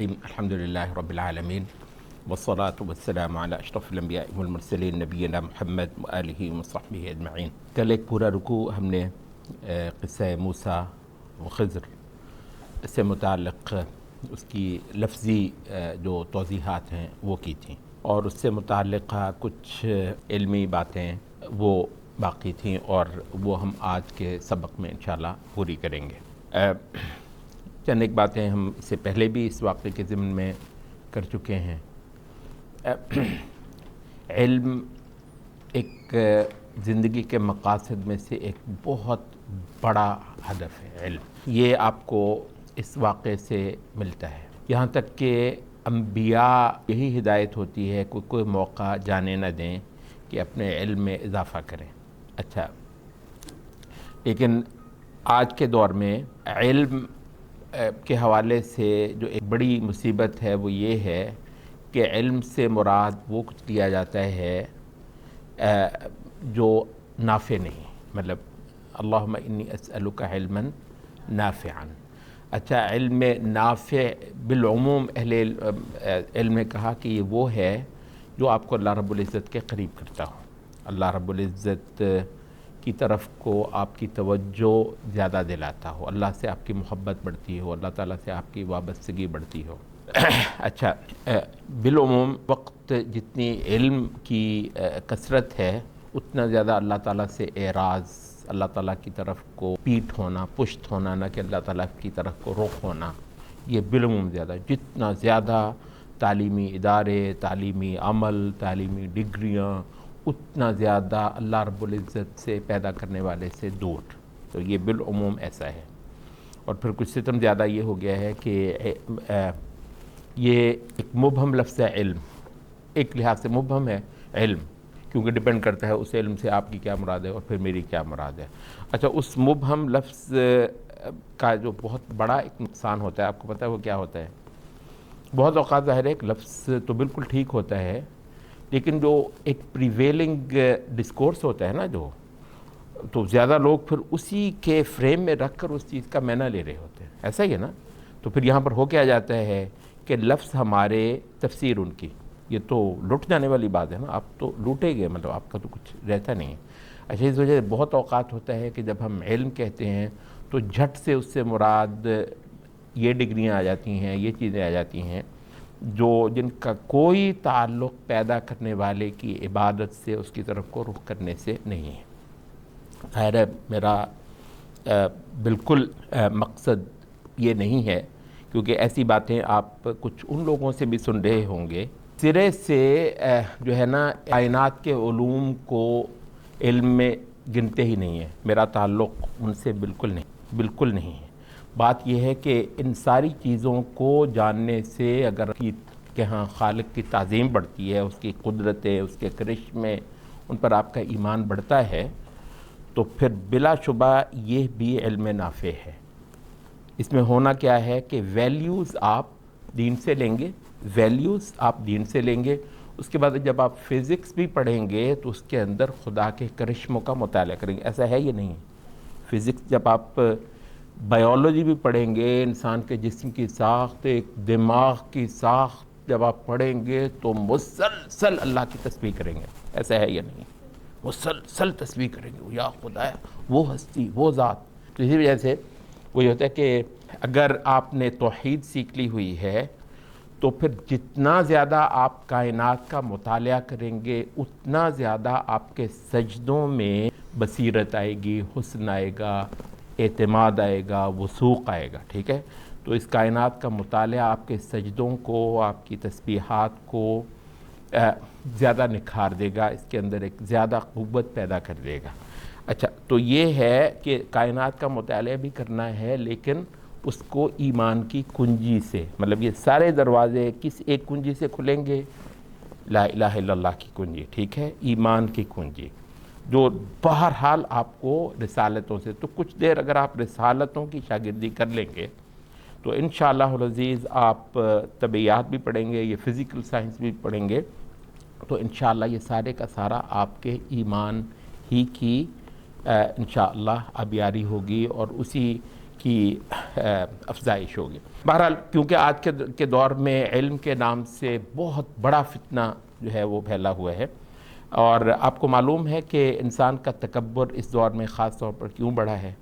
الحمد لله رب العالمين والصلاة والسلام على أشرف الأنبياء والمرسلين نبينا محمد وآله وصحبه أجمعين۔ کل ایک پورا رکوع ہم نے قصہ موسیٰ و خضر سے متعلق اس کی لفظی جو توضیحات ہیں وہ کی تھیں، اور اس سے متعلقہ کچھ علمی باتیں وہ باقی تھیں، اور وہ ہم آج کے سبق میں انشاءاللہ پوری کریں گے۔ چند ایک باتیں ہم اس سے پہلے بھی اس واقعے کے ضمن میں کر چکے ہیں۔ علم ایک زندگی کے مقاصد میں سے ایک بہت بڑا ہدف ہے۔ علم یہ آپ کو اس واقعے سے ملتا ہے، یہاں تک کہ انبیاء یہی ہدایت ہوتی ہے کہ کوئی موقع جانے نہ دیں کہ اپنے علم میں اضافہ کریں۔ اچھا، لیکن آج کے دور میں علم کے حوالے سے جو ایک بڑی مصیبت ہے وہ یہ ہے کہ علم سے مراد وہ کچھ لیا جاتا ہے جو نافع نہیں، مطلب اللہم انی اسألک علما نافعا۔ اچھا، علم نافع بالعموم اہل علم نے کہا کہ یہ وہ ہے جو آپ کو اللہ رب العزت کے قریب کرتا ہو، اللہ رب العزت کی طرف کو آپ کی توجہ زیادہ دلاتا ہو، اللہ سے آپ کی محبت بڑھتی ہو، اللہ تعالیٰ سے آپ کی وابستگی بڑھتی ہو۔ اچھا، بالعموم وقت جتنی علم کی کثرت ہے اتنا زیادہ اللہ تعالیٰ سے اعراض، اللہ تعالیٰ کی طرف کو پیٹھ ہونا، پشت ہونا، نہ کہ اللہ تعالیٰ کی طرف کو رخ ہونا، یہ بالعموم زیادہ۔ جتنا زیادہ تعلیمی ادارے، تعلیمی عمل، تعلیمی ڈگریاں، اتنا زیادہ اللہ رب العزت سے پیدا کرنے والے سے دور۔ تو یہ بالعموم ایسا ہے، اور پھر کچھ ستم زیادہ یہ ہو گیا ہے کہ یہ ایک مبہم لفظ ہے علم، ایک لحاظ سے مبہم ہے علم، کیونکہ ڈیپینڈ کرتا ہے اس علم سے آپ کی کیا مراد ہے اور پھر میری کیا مراد ہے۔ اچھا، اس مبہم لفظ کا جو بہت بڑا ایک نقصان ہوتا ہے، آپ کو پتہ ہے وہ کیا ہوتا ہے؟ بہت اوقات ظاہر ہے ایک لفظ تو بالکل ٹھیک ہوتا ہے، لیکن جو ایک پریویلنگ ڈسکورس ہوتا ہے نا، جو تو زیادہ لوگ پھر اسی کے فریم میں رکھ کر اس چیز کا معنی لے رہے ہوتے ہیں، ایسا ہی ہے نا؟ تو پھر یہاں پر ہو کیا جاتا ہے کہ لفظ ہمارے تفسیر ان کی، یہ تو لٹ جانے والی بات ہے نا، آپ تو لوٹے گئے، مطلب آپ کا تو کچھ رہتا نہیں ہے۔ اچھا، اس وجہ سے بہت اوقات ہوتا ہے کہ جب ہم علم کہتے ہیں تو جھٹ سے اس سے مراد یہ ڈگریاں آ جاتی ہیں، یہ چیزیں آ جاتی ہیں جو جن کا کوئی تعلق پیدا کرنے والے کی عبادت سے، اس کی طرف کو رخ کرنے سے نہیں ہے۔ خیر ہے، میرا بالکل مقصد یہ نہیں ہے، کیونکہ ایسی باتیں آپ کچھ ان لوگوں سے بھی سن رہے ہوں گے سرے سے جو ہے نا کائنات کے علوم کو علم میں گنتے ہی نہیں ہیں۔ میرا تعلق ان سے بالکل نہیں ہے۔ بات یہ ہے کہ ان ساری چیزوں کو جاننے سے اگر کہ ہاں خالق کی تعظیم بڑھتی ہے، اس کی قدرتیں، اس کے کرشمے، ان پر آپ کا ایمان بڑھتا ہے، تو پھر بلا شبہ یہ بھی علم نافع ہے۔ اس میں ہونا کیا ہے کہ ویلیوز آپ دین سے لیں گے، اس کے بعد جب آپ فزکس بھی پڑھیں گے تو اس کے اندر خدا کے کرشموں کا مطالعہ کریں گے۔ ایسا ہے یہ نہیں؟ فزکس جب آپ بائیولوجی بھی پڑھیں گے، انسان کے جسم کی ساخت، ایک دماغ کی ساخت جب آپ پڑھیں گے تو مسلسل اللہ کی تسبیح کریں گے۔ ایسا ہے یا نہیں؟ مسلسل تسبیح کریں گے، یا خدا، وہ ہستی، وہ ذات۔ تو اسی وجہ سے وہ یہ ہوتا ہے کہ اگر آپ نے توحید سیکھ لی ہوئی ہے تو پھر جتنا زیادہ آپ کائنات کا مطالعہ کریں گے اتنا زیادہ آپ کے سجدوں میں بصیرت آئے گی، حسن آئے گا، اعتماد آئے گا، وثوق آئے گا، ٹھیک ہے؟ تو اس کائنات کا مطالعہ آپ کے سجدوں کو، آپ کی تسبیحات کو زیادہ نکھار دے گا، اس کے اندر ایک زیادہ قوت پیدا کر دے گا۔ اچھا، تو یہ ہے کہ کائنات کا مطالعہ بھی کرنا ہے، لیکن اس کو ایمان کی کنجی سے، مطلب یہ سارے دروازے کس ایک کنجی سے کھلیں گے؟ لا الہ الا اللہ کی کنجی، ٹھیک ہے؟ ایمان کی کنجی، جو بہرحال آپ کو رسالتوں سے، تو کچھ دیر اگر آپ رسالتوں کی شاگردی کر لیں گے تو انشاءاللہ العزیز آپ طبیعیات بھی پڑھیں گے، یہ فزیکل سائنس بھی پڑھیں گے، تو انشاءاللہ یہ سارے کا سارا آپ کے ایمان ہی کی انشاءاللہ آبیاری ہوگی، اور اسی کی افزائش ہوگی۔ بہرحال کیونکہ آج کے دور میں علم کے نام سے بہت بڑا فتنہ جو ہے وہ پھیلا ہوا ہے، اور آپ کو معلوم ہے کہ انسان کا تکبر اس دور میں خاص طور پر کیوں بڑھا ہے؟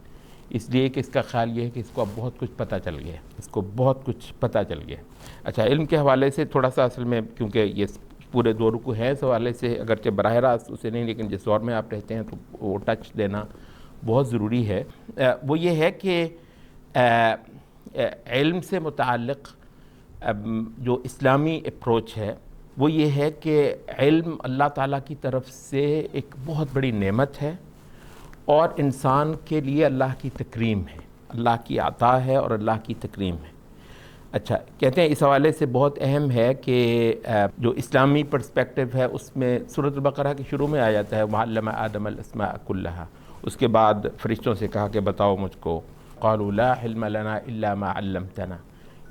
اس لیے کہ اس کا خیال یہ ہے کہ اس کو اب بہت کچھ پتہ چل گیا، اس کو بہت کچھ پتہ چل گیا۔ اچھا، علم کے حوالے سے تھوڑا سا اصل میں، کیونکہ یہ پورے دو رکوع ہیں، اس حوالے سے اگرچہ براہ راست اسے نہیں، لیکن جس دور میں آپ رہتے ہیں تو وہ ٹچ دینا بہت ضروری ہے۔ وہ یہ ہے کہ علم سے متعلق جو اسلامی اپروچ ہے وہ یہ ہے کہ علم اللہ تعالیٰ کی طرف سے ایک بہت بڑی نعمت ہے، اور انسان کے لیے اللہ کی تکریم ہے، اللہ کی عطا ہے اور اللہ کی تکریم ہے۔ اچھا، کہتے ہیں اس حوالے سے بہت اہم ہے کہ جو اسلامی پرسپیکٹو ہے اس میں سورۃ البقرہ کے شروع میں آ جاتا ہے وَعَلَّمَ آدَمَ الْأَسْمَاءَ كُلَّهَا، اس کے بعد فرشتوں سے کہا کہ بتاؤ مجھ کو، قَالُوا لَا حِلْمَ لَنَا إِلَّا مَا عَلَّمْتَنَا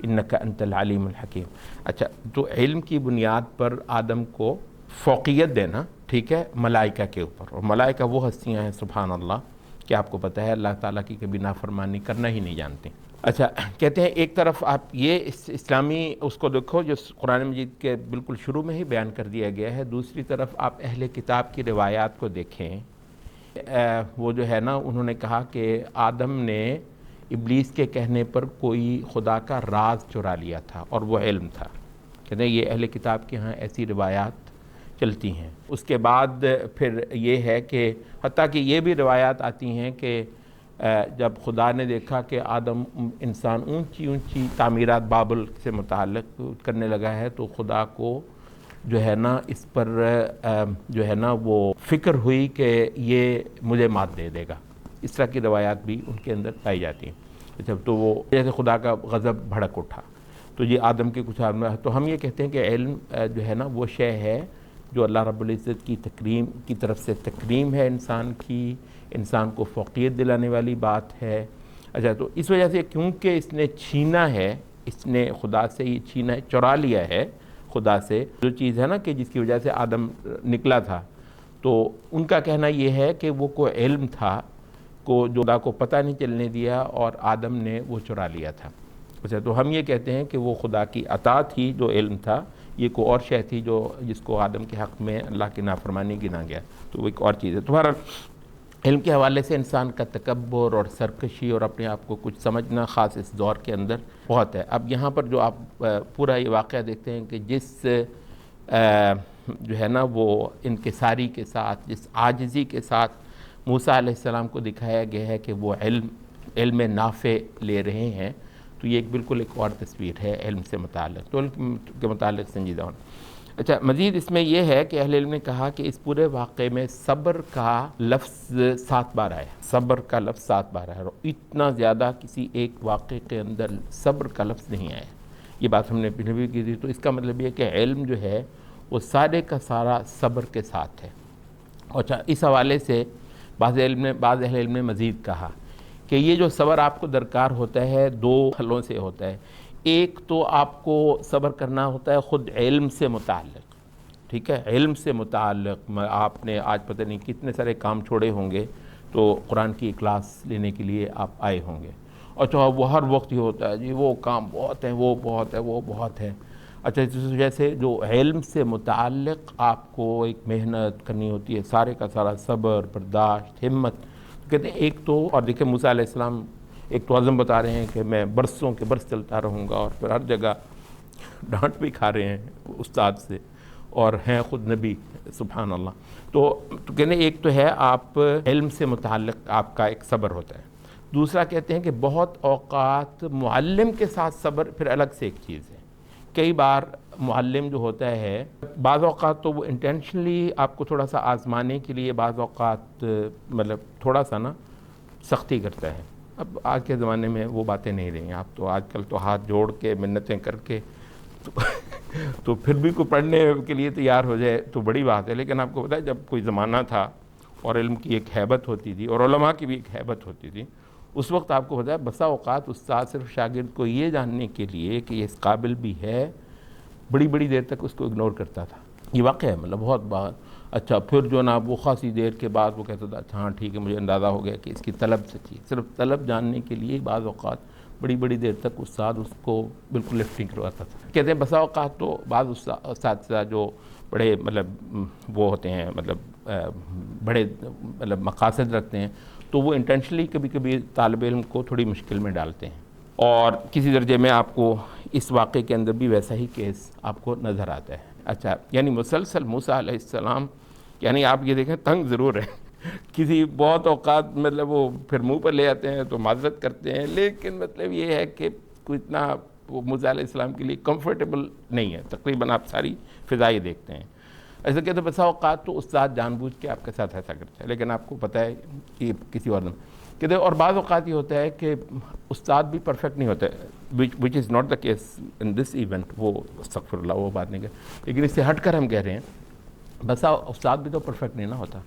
إِنَّكَ أَنْتَ الْعَلِيمُ الْحَكِيمُ۔ اچھا، تو علم کی بنیاد پر آدم کو فوقیت دینا، ٹھیک ہے، ملائکہ کے اوپر، اور ملائکہ وہ ہستیاں ہیں سبحان اللہ کہ آپ کو پتہ ہے اللہ تعالیٰ کی کبھی نافرمانی کرنا ہی نہیں جانتے۔ اچھا، کہتے ہیں ایک طرف آپ یہ اسلامی اس کو دیکھو جو قرآن مجید کے بالکل شروع میں ہی بیان کر دیا گیا ہے، دوسری طرف آپ اہل کتاب کی روایات کو دیکھیں۔ وہ جو ہے نا، انہوں نے کہا کہ آدم نے ابلیس کے کہنے پر کوئی خدا کا راز چرا لیا تھا اور وہ علم تھا۔ کہتے ہیں یہ اہل کتاب کے ہاں ایسی روایات چلتی ہیں۔ اس کے بعد پھر یہ ہے کہ حتیٰ کہ یہ بھی روایات آتی ہیں کہ جب خدا نے دیکھا کہ آدم انسان اونچی اونچی تعمیرات بابل سے متعلق کرنے لگا ہے، تو خدا کو جو ہے نا اس پر جو ہے نا وہ فکر ہوئی کہ یہ مجھے مات دے دے گا۔ اس طرح کی روایات بھی ان کے اندر پائی جاتی ہیں۔ جب تو وہ جیسے خدا کا غضب بھڑک اٹھا، تو یہ آدم کے کچھ آدم، تو ہم یہ کہتے ہیں کہ علم جو ہے نا وہ شے ہے جو اللہ رب العزت کی تکریم کی طرف سے تکریم ہے انسان کی، انسان کو فوقیت دلانے والی بات ہے۔ اچھا، تو اس وجہ سے کیونکہ اس نے چھینا ہے، اس نے خدا سے یہ چھینا ہے، چرا لیا ہے خدا سے جو چیز ہے نا کہ جس کی وجہ سے آدم نکلا تھا، تو ان کا کہنا یہ ہے کہ وہ کوئی علم تھا کو جو خدا کو پتہ نہیں چلنے دیا اور آدم نے وہ چرا لیا تھا۔ اچھا، تو ہم یہ کہتے ہیں کہ وہ خدا کی عطا تھی جو علم تھا، یہ کوئی اور شے تھی جو جس کو آدم کے حق میں اللہ کی نافرمانی گنا گیا، تو وہ ایک اور چیز ہے۔ تمہارا علم کے حوالے سے انسان کا تکبر اور سرکشی اور اپنے آپ کو کچھ سمجھنا خاص اس دور کے اندر بہت ہے۔ اب یہاں پر جو آپ پورا یہ واقعہ دیکھتے ہیں کہ جس جو ہے نا وہ انکساری کے ساتھ، جس عاجزی کے ساتھ موسیٰ علیہ السلام کو دکھایا گیا ہے کہ وہ علم نافع لے رہے ہیں، تو یہ ایک بالکل ایک اور تصویر ہے علم سے متعلق، تو علم کے متعلق سنجیدہ ہونا۔ اچھا، مزید اس میں یہ ہے کہ اہل علم نے کہا کہ اس پورے واقعے میں صبر کا لفظ 7 بار آیا، صبر کا لفظ 7 بار آیا، اور اتنا زیادہ کسی ایک واقعے کے اندر صبر کا لفظ نہیں آیا۔ یہ بات ہم نے پہلے بھی کی تھی، تو اس کا مطلب یہ کہ علم جو ہے وہ سارے کا سارا صبر کے ساتھ ہے۔ اچھا، اس حوالے سے بعض اہل علم نے مزید کہا کہ یہ جو صبر آپ کو درکار ہوتا ہے 2 حلوں سے ہوتا ہے۔ ایک تو آپ کو صبر کرنا ہوتا ہے خود علم سے متعلق، ٹھیک ہے، علم سے متعلق آپ نے آج پتہ نہیں کتنے سارے کام چھوڑے ہوں گے تو قرآن کی کلاس لینے کے لیے آپ آئے ہوں گے، اچھا وہ ہر وقت ہی ہوتا ہے جی وہ کام بہت ہے، وہ بہت ہے، وہ بہت ہے۔ اچھا، اس وجہ سے جو علم سے متعلق آپ کو ایک محنت کرنی ہوتی ہے، سارے کا سارا صبر، برداشت، ہمت، کہتے ہیں ایک تو، اور دیکھیں موسیٰ علیہ السلام ایک تو عزم بتا رہے ہیں کہ میں برسوں کے برس چلتا رہوں گا، اور پھر ہر جگہ ڈانٹ بھی کھا رہے ہیں استاد سے، اور ہیں خود نبی، سبحان اللہ۔ تو کہتے ہیں ایک تو ہے آپ علم سے متعلق آپ کا ایک صبر ہوتا ہے، دوسرا کہتے ہیں کہ بہت اوقات معلم کے ساتھ صبر پھر الگ سے ایک چیز ہے۔ کئی بار معلم جو ہوتا ہے بعض اوقات تو وہ انٹینشنلی آپ کو تھوڑا سا آزمانے کے لیے بعض اوقات مطلب تھوڑا سا نا سختی کرتا ہے۔ اب آج کے زمانے میں وہ باتیں نہیں رہی ہیں، آپ تو آج کل تو ہاتھ جوڑ کے منتیں کر کے تو پھر بھی کوئی پڑھنے کے لیے تیار ہو جائے تو بڑی بات ہے۔ لیکن آپ کو پتہ ہے جب کوئی زمانہ تھا اور علم کی ایک ہیبت ہوتی تھی اور علماء کی بھی ایک ہیبت ہوتی تھی، اس وقت آپ کو پتہ ہے بسا اوقات استاد صرف شاگرد کو یہ جاننے کے لیے کہ یہ اس قابل بھی ہے، بڑی بڑی دیر تک اس کو اگنور کرتا تھا۔ یہ واقعہ ہے، مطلب بہت بات اچھا پھر جو نا وہ خاصی دیر کے بعد وہ کہتا تھا اچھا ہاں ٹھیک ہے، مجھے اندازہ ہو گیا کہ اس کی طلب سچی ہے۔ صرف طلب جاننے کے لیے بعض اوقات بڑی بڑی دیر تک استاد اس کو بالکل لفٹنگ کرواتا تھا۔ کہتے ہیں بسا اوقات تو بعض اساتذہ جو بڑے مطلب وہ ہوتے ہیں، مطلب بڑے مطلب مقاصد رکھتے ہیں، تو وہ انٹینشنلی کبھی کبھی طالب علم کو تھوڑی مشکل میں ڈالتے ہیں۔ اور کسی درجے میں آپ کو اس واقعے کے اندر بھی ویسا ہی کیس آپ کو نظر آتا ہے۔ اچھا یعنی مسلسل موسیٰ علیہ السلام، یعنی آپ یہ دیکھیں تنگ ضرور ہے، کسی بہت اوقات مطلب وہ پھر منہ پر لے آتے ہیں تو معذرت کرتے ہیں، لیکن مطلب یہ ہے کہ کوئی اتنا وہ موسیٰ علیہ السلام کے لیے کمفرٹیبل نہیں ہے، تقریباً آپ ساری فضائی دیکھتے ہیں۔ ایسا کہتے ہیں بسا اوقات تو استاد جان بوجھ کے آپ کے ساتھ ایسا کرتا ہے، لیکن آپ کو پتہ ہے کہ کسی اور کہتے ہیں۔ اور بعض اوقات یہ ہوتا ہے کہ استاد بھی پرفیکٹ نہیں ہوتا ہے، which is not the case in this event, وہ استغفر اللہ وہ بات نہیں کہ، لیکن اس سے ہٹ کر ہم کہہ رہے ہیں بسا استاد بھی تو پرفیکٹ نہیں نہ ہوتا۔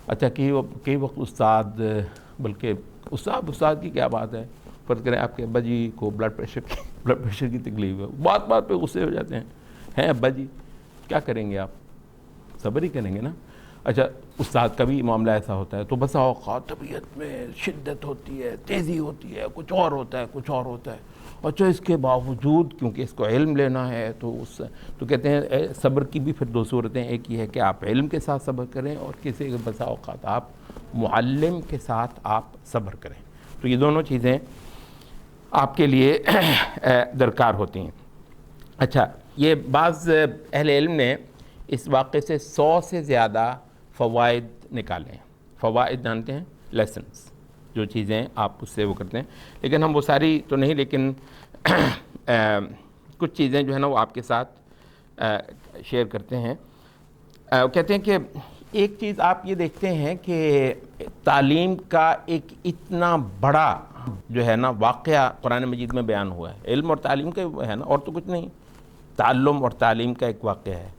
اچھا کئی وقت استاد، بلکہ استاد کی کیا بات ہے، فرض کریں آپ کے ابا جی کو بلڈ پریشر کی تکلیف ہے، بات بات پہ غصے ہو جاتے ہیں ابا جی کیا کریں گے، آپ صبر ہی کریں گے نا۔ اچھا استاد کا بھی معاملہ ایسا ہوتا ہے، تو بسا اوقات طبیعت میں شدت ہوتی ہے، تیزی ہوتی ہے، کچھ اور ہوتا ہے۔ اچھا اس کے باوجود کیونکہ اس کو علم لینا ہے تو کہتے ہیں صبر کی بھی پھر دو صورتیں، ایک یہ ہے کہ آپ علم کے ساتھ صبر کریں، اور کسی بسا اوقات آپ معلم کے ساتھ آپ صبر کریں، تو یہ دونوں چیزیں آپ کے لیے درکار ہوتی ہیں۔ اچھا یہ بعض اہل علم نے اس واقعے سے 100 سے زیادہ فوائد نکالے ہیں۔ فوائد جانتے ہیں، لیسنس، جو چیزیں آپ اس سے وہ کرتے ہیں، لیکن ہم وہ ساری تو نہیں، لیکن کچھ چیزیں جو ہے نا وہ آپ کے ساتھ شیئر کرتے ہیں۔ کہتے ہیں کہ ایک چیز آپ یہ دیکھتے ہیں کہ تعلیم کا ایک اتنا بڑا جو ہے نا واقعہ قرآن مجید میں بیان ہوا ہے، علم اور تعلیم کا ہے نا، اور تو کچھ نہیں، تعلم اور تعلیم کا ایک واقعہ ہے،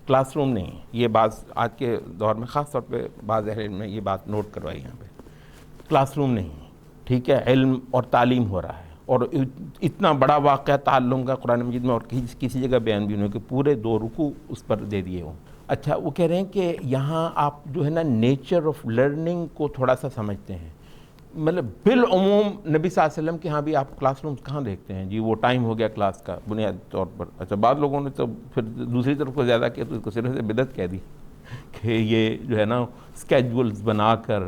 کلاس روم نہیں۔ یہ بعض آج کے دور میں خاص طور پہ بعض اہل علم نے یہ بات نوٹ کروائی یہاں پہ، کلاس روم نہیں، ٹھیک ہے، علم اور تعلیم ہو رہا ہے، اور اتنا بڑا واقعہ تعلم کا قرآن مجید میں اور کسی جگہ بیان بھی نہیں ہو کہ پورے 2 رکوع اس پر دے دیے ہوں۔ اچھا وہ کہہ رہے ہیں کہ یہاں آپ جو ہے نا نیچر آف لرننگ کو تھوڑا سا سمجھتے ہیں، مطلب بالعموم نبی صلی اللہ علیہ وسلم کے ہاں بھی آپ کلاس رومز کہاں دیکھتے ہیں، جی وہ ٹائم ہو گیا کلاس کا بنیادی طور پر۔ اچھا بعض لوگوں نے تو پھر دوسری طرف کو زیادہ کیا تو اس کو صرف سے بدعت کہہ دی کہ یہ جو ہے نا اسکیجولز بنا کر،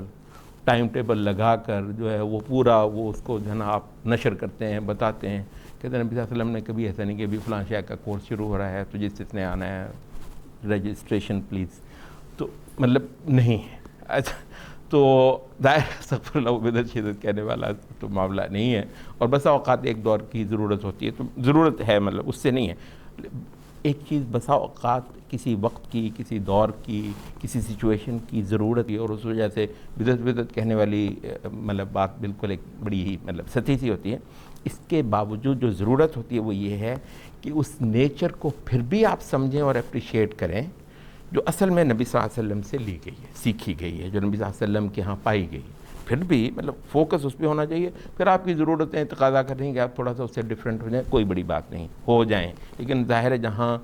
ٹائم ٹیبل لگا کر جو ہے وہ پورا وہ اس کو جو ہے نا آپ نشر کرتے ہیں، بتاتے ہیں۔ کہتے ہیں نبی صلی اللہ علیہ وسلم نے کبھی ایسا نہیں کہ ابھی فلاں شے کا کورس شروع ہو رہا ہے تو جس نے آنا ہے رجسٹریشن پلیز، تو مطلب نہیں ہے۔ اچھا تو ظاہر استغفر اللہ بدعت شدت کہنے والا تو معاملہ نہیں ہے، اور بسا اوقات ایک دور کی ضرورت ہوتی ہے تو ضرورت ہے، مطلب اس سے نہیں ہے۔ ایک چیز بسا اوقات کسی وقت کی، کسی دور کی، کسی سچویشن کی ضرورت ہے، اور اس وجہ سے بدعت کہنے والی مطلب بات بالکل ایک بڑی ہی مطلب سطحی سی ہوتی ہے۔ اس کے باوجود جو ضرورت ہوتی ہے وہ یہ ہے کہ اس نیچر کو پھر بھی آپ سمجھیں اور اپریشیٹ کریں جو اصل میں نبی صلی اللہ علیہ وسلم سے لی گئی ہے، سیکھی گئی ہے، جو نبی صلی اللہ علیہ وسلم کے ہاں پائی گئی ہے۔ پھر بھی مطلب فوکس اس پہ ہونا چاہیے، پھر آپ کی ضرورتیں تقاضا کر رہی ہیں کہ آپ تھوڑا سا اس سے ڈیفرنٹ ہو جائیں، کوئی بڑی بات نہیں، ہو جائیں، لیکن ظاہر ہے جہاں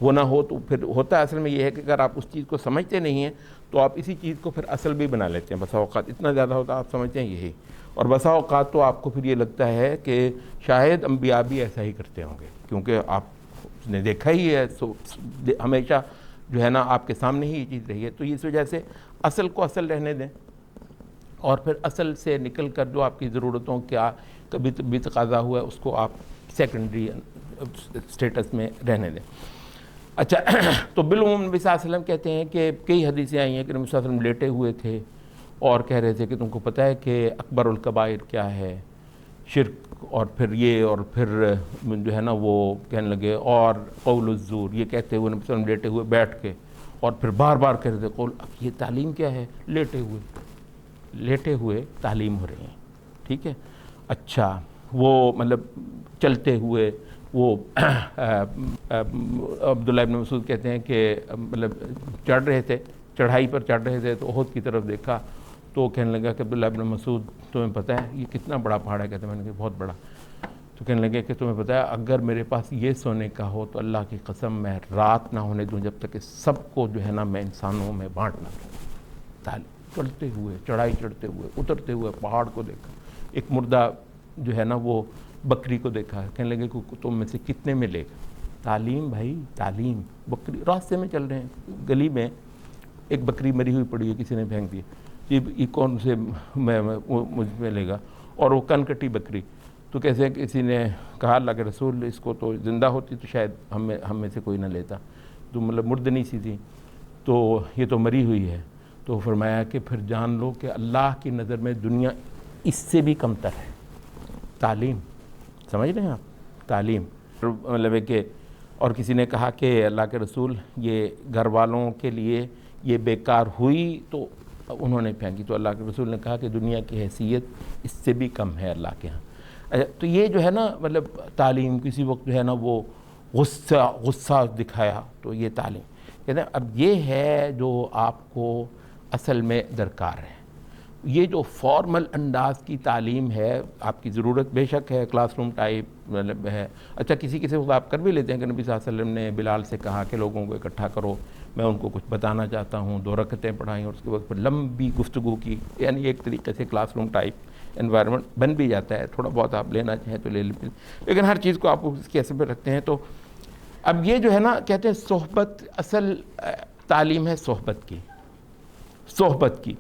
وہ نہ ہو تو پھر ہوتا ہے اصل میں یہ ہے کہ اگر آپ اس چیز کو سمجھتے نہیں ہیں تو آپ اسی چیز کو پھر اصل بھی بنا لیتے ہیں۔ بسا اوقات اتنا زیادہ ہوتا آپ سمجھتے ہیں یہی، اور بسا اوقات تو آپ کو پھر یہ لگتا ہے کہ شاید انبیاء بھی ایسا ہی کرتے ہوں گے، کیونکہ آپ نے دیکھا ہی ہے، ہمیشہ جو ہے نا آپ کے سامنے ہی یہ چیز رہی ہے، تو اس وجہ سے اصل کو اصل رہنے دیں، اور پھر اصل سے نکل کر جو آپ کی ضرورتوں کیا کبھی بھی تقاضا ہوا ہے اس کو آپ سیکنڈری اسٹیٹس میں رہنے دیں۔ اچھا تو بالعموم نبی صلی اللہ علیہ وسلم کہتے ہیں کہ کئی حدیثیں آئی ہیں کہ نبی صلی اللہ علیہ وسلم لیٹے ہوئے تھے اور کہہ رہے تھے کہ تم کو پتہ ہے کہ اکبر الکبائر کیا ہے، شرک، اور پھر یہ، اور پھر جو ہے نا وہ کہنے لگے، اور قول الزور، یہ کہتے ہوئے نبی صلی اللہ علیہ وسلم لیٹے ہوئے بیٹھ کے، اور پھر بار بار کہہ رہے تھے قول، یہ تعلیم کیا ہے، لیٹے ہوئے تعلیم ہو رہی ہیں، ٹھیک ہے۔ اچھا وہ مطلب چلتے ہوئے وہ عبداللہ ابن مسعود کہتے ہیں کہ مطلب چڑھ رہے تھے، چڑھائی پر چڑھ رہے تھے تو احد کی طرف دیکھا تو کہنے لگا کہ عبداللہ ابن مسعود تمہیں پتہ ہے یہ کتنا بڑا پہاڑ ہے، کہتے ہیں میں نے کہا بہت بڑا، تو کہنے لگے کہ تمہیں پتہ ہے اگر میرے پاس یہ سونے کا ہو تو اللہ کی قسم میں رات نہ ہونے دوں جب تک کہ سب کو جو ہے نا میں انسانوں میں بانٹ نہ دوں۔ تعلیم چڑھتے ہوئے، چڑھائی چڑھتے ہوئے، اترتے ہوئے پہاڑ کو دیکھا، ایک مردہ جو ہے نا وہ بکری کو دیکھا، کہنے لگے کہ تم میں سے کتنے میں لے گا؟ تعلیم بھائی، تعلیم۔ بکری راستے میں چل رہے ہیں، گلی میں ایک بکری مری ہوئی پڑی ہے، کسی نے پھینک دی، یہ کون سے مجھ میں لے گا؟ اور وہ کن کٹی بکری، تو کیسے کسی نے کہا اللہ کے رسول اس کو تو زندہ ہوتی تو شاید ہم میں سے کوئی نہ لیتا، تو مطلب مردنی سی تھی، تو یہ تو مری ہوئی ہے۔ تو فرمایا کہ پھر جان لو کہ اللہ کی نظر میں دنیا اس سے بھی کم تر ہے۔ تعلیم، سمجھ رہے ہیں آپ؟ تعلیم مطلب ہے کہ، اور کسی نے کہا کہ اللہ کے رسول یہ گھر والوں کے لیے یہ بیکار ہوئی تو انہوں نے پھینکی، تو اللہ کے رسول نے کہا کہ دنیا کی حیثیت اس سے بھی کم ہے اللہ کے ہاں۔ تو یہ جو ہے نا مطلب تعلیم، کسی وقت جو ہے نا وہ غصہ دکھایا تو یہ تعلیم کہتے ہیں۔ اب یہ ہے جو آپ کو اصل میں درکار ہے، یہ جو فارمل انداز کی تعلیم ہے آپ کی ضرورت بے شک ہے، کلاس روم ٹائپ مطلب ہے۔ اچھا کسی وقت آپ کر بھی لیتے ہیں کہ نبی صلی اللہ علیہ وسلم نے بلال سے کہا کہ لوگوں کو اکٹھا کرو، میں ان کو کچھ بتانا چاہتا ہوں، 2 رکعتیں پڑھائیں اور اس کے بعد پھر لمبی گفتگو کی، یعنی ایک طریقے سے کلاس روم ٹائپ انوائرمنٹ بن بھی جاتا ہے، تھوڑا بہت آپ لینا چاہیں تو لے لیں، لیکن ہر چیز کو آپ اس کی حیثیت پہ رکھتے ہیں۔ تو اب یہ جو ہے نا کہتے ہیں صحبت، اصل تعلیم ہے صحبت کی،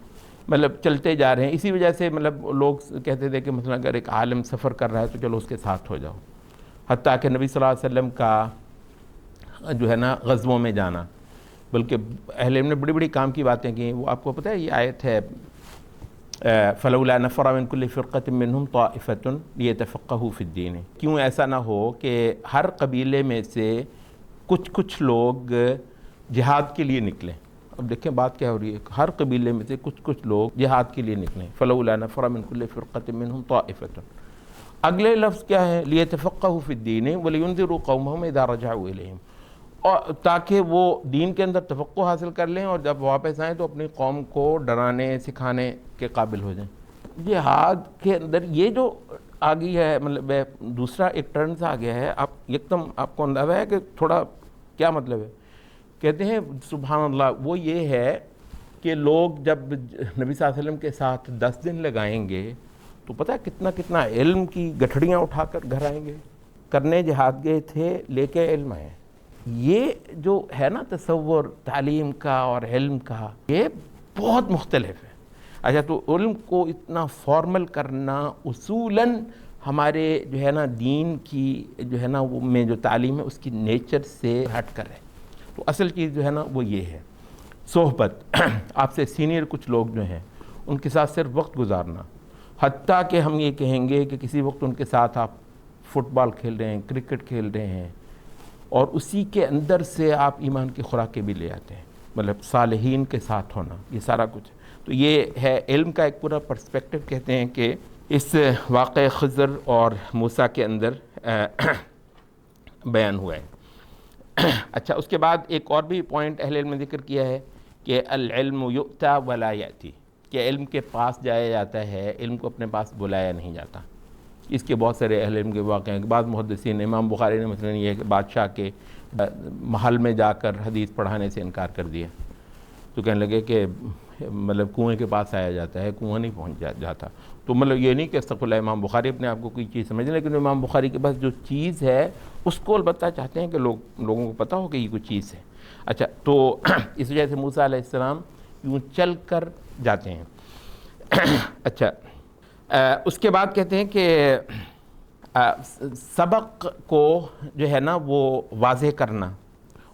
مطلب چلتے جا رہے ہیں۔ اسی وجہ سے مطلب لوگ کہتے تھے کہ مثلا اگر ایک عالم سفر کر رہا ہے تو چلو اس کے ساتھ ہو جاؤ، حتیٰ کہ نبی صلی اللہ علیہ وسلم کا جو ہے نا غزووں میں جانا، بلکہ اہل علم نے بڑی بڑی کام کی باتیں کی۔ وہ آپ کو پتہ ہے یہ آیت ہے فَلَوْلَا نَفَرَ مِن كُلِّ فِرْقَةٍ مِّنْهُمْ طَائِفَةٌ لِيَتَفَقَّهُوا فِي الدِّينِ، کیوں ایسا نہ ہو کہ ہر قبیلے میں سے کچھ لوگ جہاد کے لیے نکلیں۔ اب دیکھیں بات کیا ہو رہی ہے، ہر قبیلے میں سے کچھ لوگ جہاد کے لیے نکلیں۔ فَلَوْلَا نَفَرَ مِن كُلِّ فِرْقَةٍ مِّنْهُمْ طَائِفَةٌ، اگلے لفظ کیا ہے؟ لِيَتَفَقَّهُوا فِي الدِّينِ وَلِيُنذِرُوا قَوْمَهُمْ إِذَا رَجَعُوا إِلَيْهِمْ، اور تاکہ وہ دین کے اندر تفقہ حاصل کر لیں اور جب واپس آئیں تو اپنی قوم کو ڈرانے سکھانے کے قابل ہو جائیں۔ جہاد کے اندر یہ جو آ گئی ہے، مطلب دوسرا ایک ٹرنز آ گیا ہے، آپ یکدم آپ کو اندازہ ہے کہ تھوڑا کیا مطلب ہے؟ کہتے ہیں سبحان اللہ، وہ یہ ہے کہ لوگ جب نبی صلی اللہ علیہ وسلم کے ساتھ 10 دن لگائیں گے تو پتہ ہے کتنا علم کی گٹھڑیاں اٹھا کر گھر آئیں گے، کرنے جہاد گئے تھے لے کے علم آئے۔ یہ جو ہے نا تصور تعلیم کا اور علم کا، یہ بہت مختلف ہے۔ اچھا تو علم کو اتنا فارمل کرنا اصولاً ہمارے جو ہے نا دین کی جو ہے نا وہ میں جو تعلیم ہے اس کی نیچر سے ہٹ کر ہے۔ تو اصل چیز جو ہے نا وہ یہ ہے صحبت، آپ سے سینئر کچھ لوگ جو ہیں ان کے ساتھ صرف وقت گزارنا، حتیٰ کہ ہم یہ کہیں گے کہ کسی وقت ان کے ساتھ آپ فٹ بال کھیل رہے ہیں، کرکٹ کھیل رہے ہیں، اور اسی کے اندر سے آپ ایمان کی خوراکیں بھی لے آتے ہیں، مطلب صالحین کے ساتھ ہونا، یہ سارا کچھ۔ تو یہ ہے علم کا ایک پورا پرسپیکٹو، کہتے ہیں کہ اس واقع خضر اور موسیٰ کے اندر بیان ہوا ہے۔ اچھا اس کے بعد ایک اور بھی پوائنٹ اہل علم نے ذکر کیا ہے کہ العلم یؤتی ولا یأتی، کہ علم کے پاس جایا جاتا ہے، علم کو اپنے پاس بلایا نہیں جاتا۔ اس کے بہت سارے اہل علم کے واقع ہیں۔ بعض محدثین، امام بخاری نے مثلا یہ ہے کہ بادشاہ کے محل میں جا کر حدیث پڑھانے سے انکار کر دیا، تو کہنے لگے کہ مطلب کنویں کے پاس آیا جاتا ہے، کنواں نہیں پہنچ جاتا۔ تو مطلب یہ نہیں کہ استغفر اللہ امام بخاری اپنے آپ کو کوئی چیز سمجھیں، لیکن امام بخاری کے پاس جو چیز ہے اس کو البتہ چاہتے ہیں کہ لوگوں کو پتہ ہو کہ یہ کوئی چیز ہے۔ اچھا تو اس وجہ سے موسیٰ علیہ السلام یوں چل کر جاتے ہیں۔ اچھا اس کے بعد کہتے ہیں کہ سبق کو جو ہے نا وہ واضح کرنا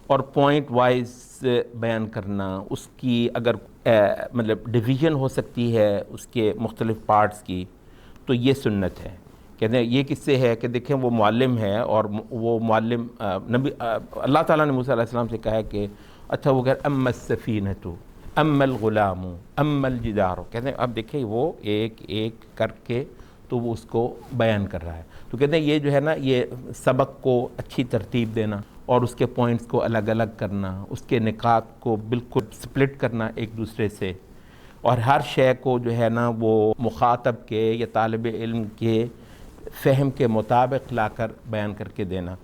اور پوائنٹ وائز بیان کرنا، اس کی اگر مطلب ڈویژن ہو سکتی ہے اس کے مختلف پارٹس کی، تو یہ سنت ہے۔ کہتے ہیں یہ کس سے ہے کہ دیکھیں وہ معلم ہے، اور وہ معلم نبی اللہ تعالیٰ نے موسیٰ علیہ السلام سے کہا ہے کہ اچھا وہ کہہ اما السفینۃ اما الغلام اما الجدار، کہتے ہیں اب دیکھیں وہ ایک ایک کر کے تو وہ اس کو بیان کر رہا ہے۔ تو کہتے ہیں یہ جو ہے نا یہ سبق کو اچھی ترتیب دینا اور اس کے پوائنٹس کو الگ الگ کرنا، اس کے نکات کو بالکل سپلٹ کرنا ایک دوسرے سے، اور ہر شے کو جو ہے نا وہ مخاطب کے یا طالب علم کے فہم کے مطابق لا کر بیان کر کے دینا،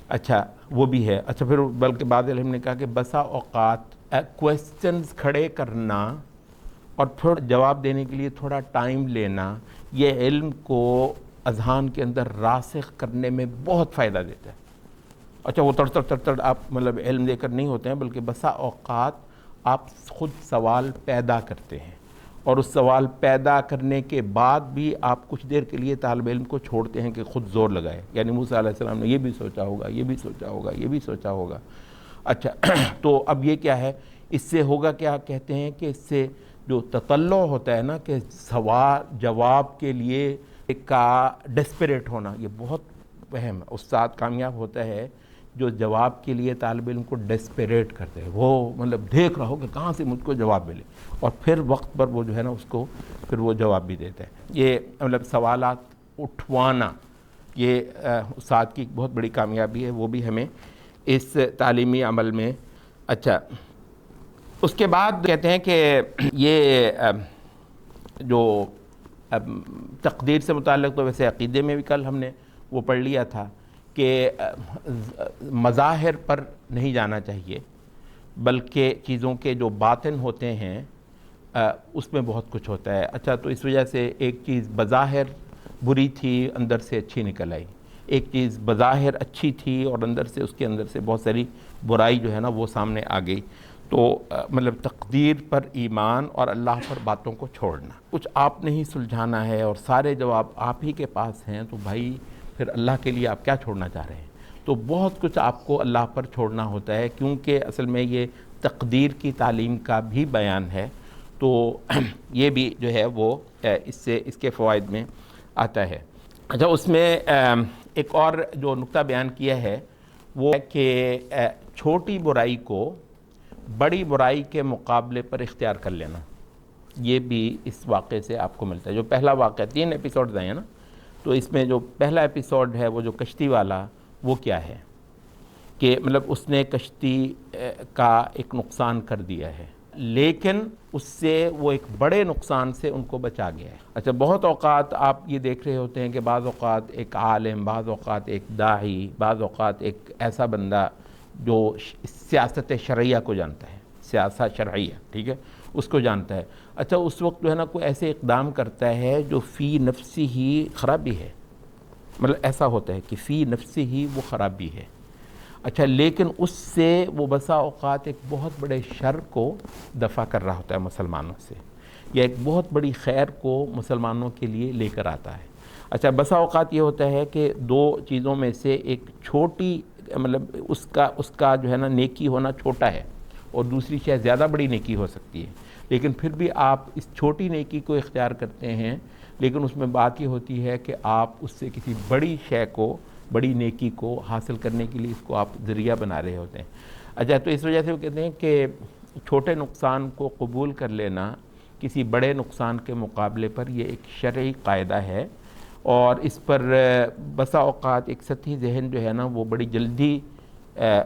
اچھا وہ بھی ہے۔ اچھا پھر بلکہ بعض علم نے کہا کہ بسا اوقات کویسچنز کھڑے کرنا اور پھر جواب دینے کے لیے تھوڑا ٹائم لینا، یہ علم کو اذہان کے اندر راسخ کرنے میں بہت فائدہ دیتا ہے۔ اچھا وہ تڑ آپ مطلب علم دے کر نہیں ہوتے ہیں، بلکہ بسا اوقات آپ خود سوال پیدا کرتے ہیں، اور اس سوال پیدا کرنے کے بعد بھی آپ کچھ دیر کے لیے طالب علم کو چھوڑتے ہیں کہ خود زور لگائے، یعنی موسیٰ علیہ السلام نے یہ بھی سوچا ہوگا، یہ بھی سوچا ہوگا، یہ بھی سوچا ہوگا۔ اچھا تو اب یہ کیا ہے، اس سے ہوگا کیا کہتے ہیں کہ اس سے جو تطلع ہوتا ہے نا کہ سوال جواب کے لیے ایک کا ڈیسپریٹ ہونا، یہ بہت اہم ہے۔ استاد کامیاب ہوتا ہے جو جواب کے لیے طالب علم کو ڈیسپریٹ کرتے ہیں، وہ مطلب دیکھ رہا ہو کہ کہاں سے مجھ کو جواب ملے، اور پھر وقت پر وہ جو ہے نا اس کو پھر وہ جواب بھی دیتا ہے۔ یہ مطلب سوالات اٹھوانا یہ استاد کی بہت بڑی کامیابی ہے، وہ بھی ہمیں اس تعلیمی عمل میں۔ اچھا اس کے بعد کہتے ہیں کہ یہ جو تقدیر سے متعلق تو ویسے عقیدے میں بھی کل ہم نے وہ پڑھ لیا تھا کہ مظاہر پر نہیں جانا چاہیے، بلکہ چیزوں کے جو باطن ہوتے ہیں اس میں بہت کچھ ہوتا ہے۔ اچھا تو اس وجہ سے ایک چیز بظاہر بری تھی اندر سے اچھی نکل آئی، ایک چیز بظاہر اچھی تھی اور اندر سے اس کے اندر سے بہت ساری برائی جو ہے نا وہ سامنے آ گئی۔ تو مطلب تقدیر پر ایمان اور اللہ پر باتوں کو چھوڑنا، کچھ آپ نے ہی سلجھانا ہے اور سارے جواب آپ ہی کے پاس ہیں، تو بھائی پھر اللہ کے لیے آپ کیا چھوڑنا چاہ رہے ہیں؟ تو بہت کچھ آپ کو اللہ پر چھوڑنا ہوتا ہے، کیونکہ اصل میں یہ تقدیر کی تعلیم کا بھی بیان ہے، تو یہ بھی جو ہے وہ اس کے فوائد میں آتا ہے۔ اچھا اس میں ایک اور جو نقطہ بیان کیا ہے وہ ہے کہ چھوٹی برائی کو بڑی برائی کے مقابلے پر اختیار کر لینا، یہ بھی اس واقعے سے آپ کو ملتا ہے۔ جو پہلا واقعہ 3 ایپیسوڈز ہیں نا، تو اس میں جو پہلا ایپیسوڈ ہے وہ جو کشتی والا، وہ کیا ہے کہ مطلب اس نے کشتی کا ایک نقصان کر دیا ہے، لیکن اس سے وہ ایک بڑے نقصان سے ان کو بچا گیا ہے۔ اچھا بہت اوقات آپ یہ دیکھ رہے ہوتے ہیں کہ بعض اوقات ایک عالم، بعض اوقات ایک داعی، بعض اوقات ایک ایسا بندہ جو سیاست شرعیہ کو جانتا ہے، سیاست شرعیہ، ٹھیک ہے، اس کو جانتا ہے۔ اچھا اس وقت جو ہے نا کوئی ایسے اقدام کرتا ہے جو فی نفسی ہی خرابی ہے، مطلب ایسا ہوتا ہے کہ فی نفسی ہی وہ خرابی ہے۔ اچھا لیکن اس سے وہ بسا اوقات ایک بہت بڑے شر کو دفع کر رہا ہوتا ہے مسلمانوں سے، یا ایک بہت بڑی خیر کو مسلمانوں کے لیے لے کر آتا ہے۔ اچھا بسا اوقات یہ ہوتا ہے کہ 2 چیزوں میں سے ایک چھوٹی مطلب اس کا جو ہے نا نیکی ہونا چھوٹا ہے، اور دوسری شے زیادہ بڑی نیکی ہو سکتی ہے، لیکن پھر بھی آپ اس چھوٹی نیکی کو اختیار کرتے ہیں، لیکن اس میں بات یہ ہوتی ہے کہ آپ اس سے کسی بڑی شے کو، بڑی نیکی کو حاصل کرنے کے لیے اس کو آپ ذریعہ بنا رہے ہوتے ہیں۔ اچھا تو اس وجہ سے وہ کہتے ہیں کہ چھوٹے نقصان کو قبول کر لینا کسی بڑے نقصان کے مقابلے پر یہ ایک شرعی قاعدہ ہے، اور اس پر بسا اوقات ایک سطحی ذہن جو ہے نا وہ بڑی جلدی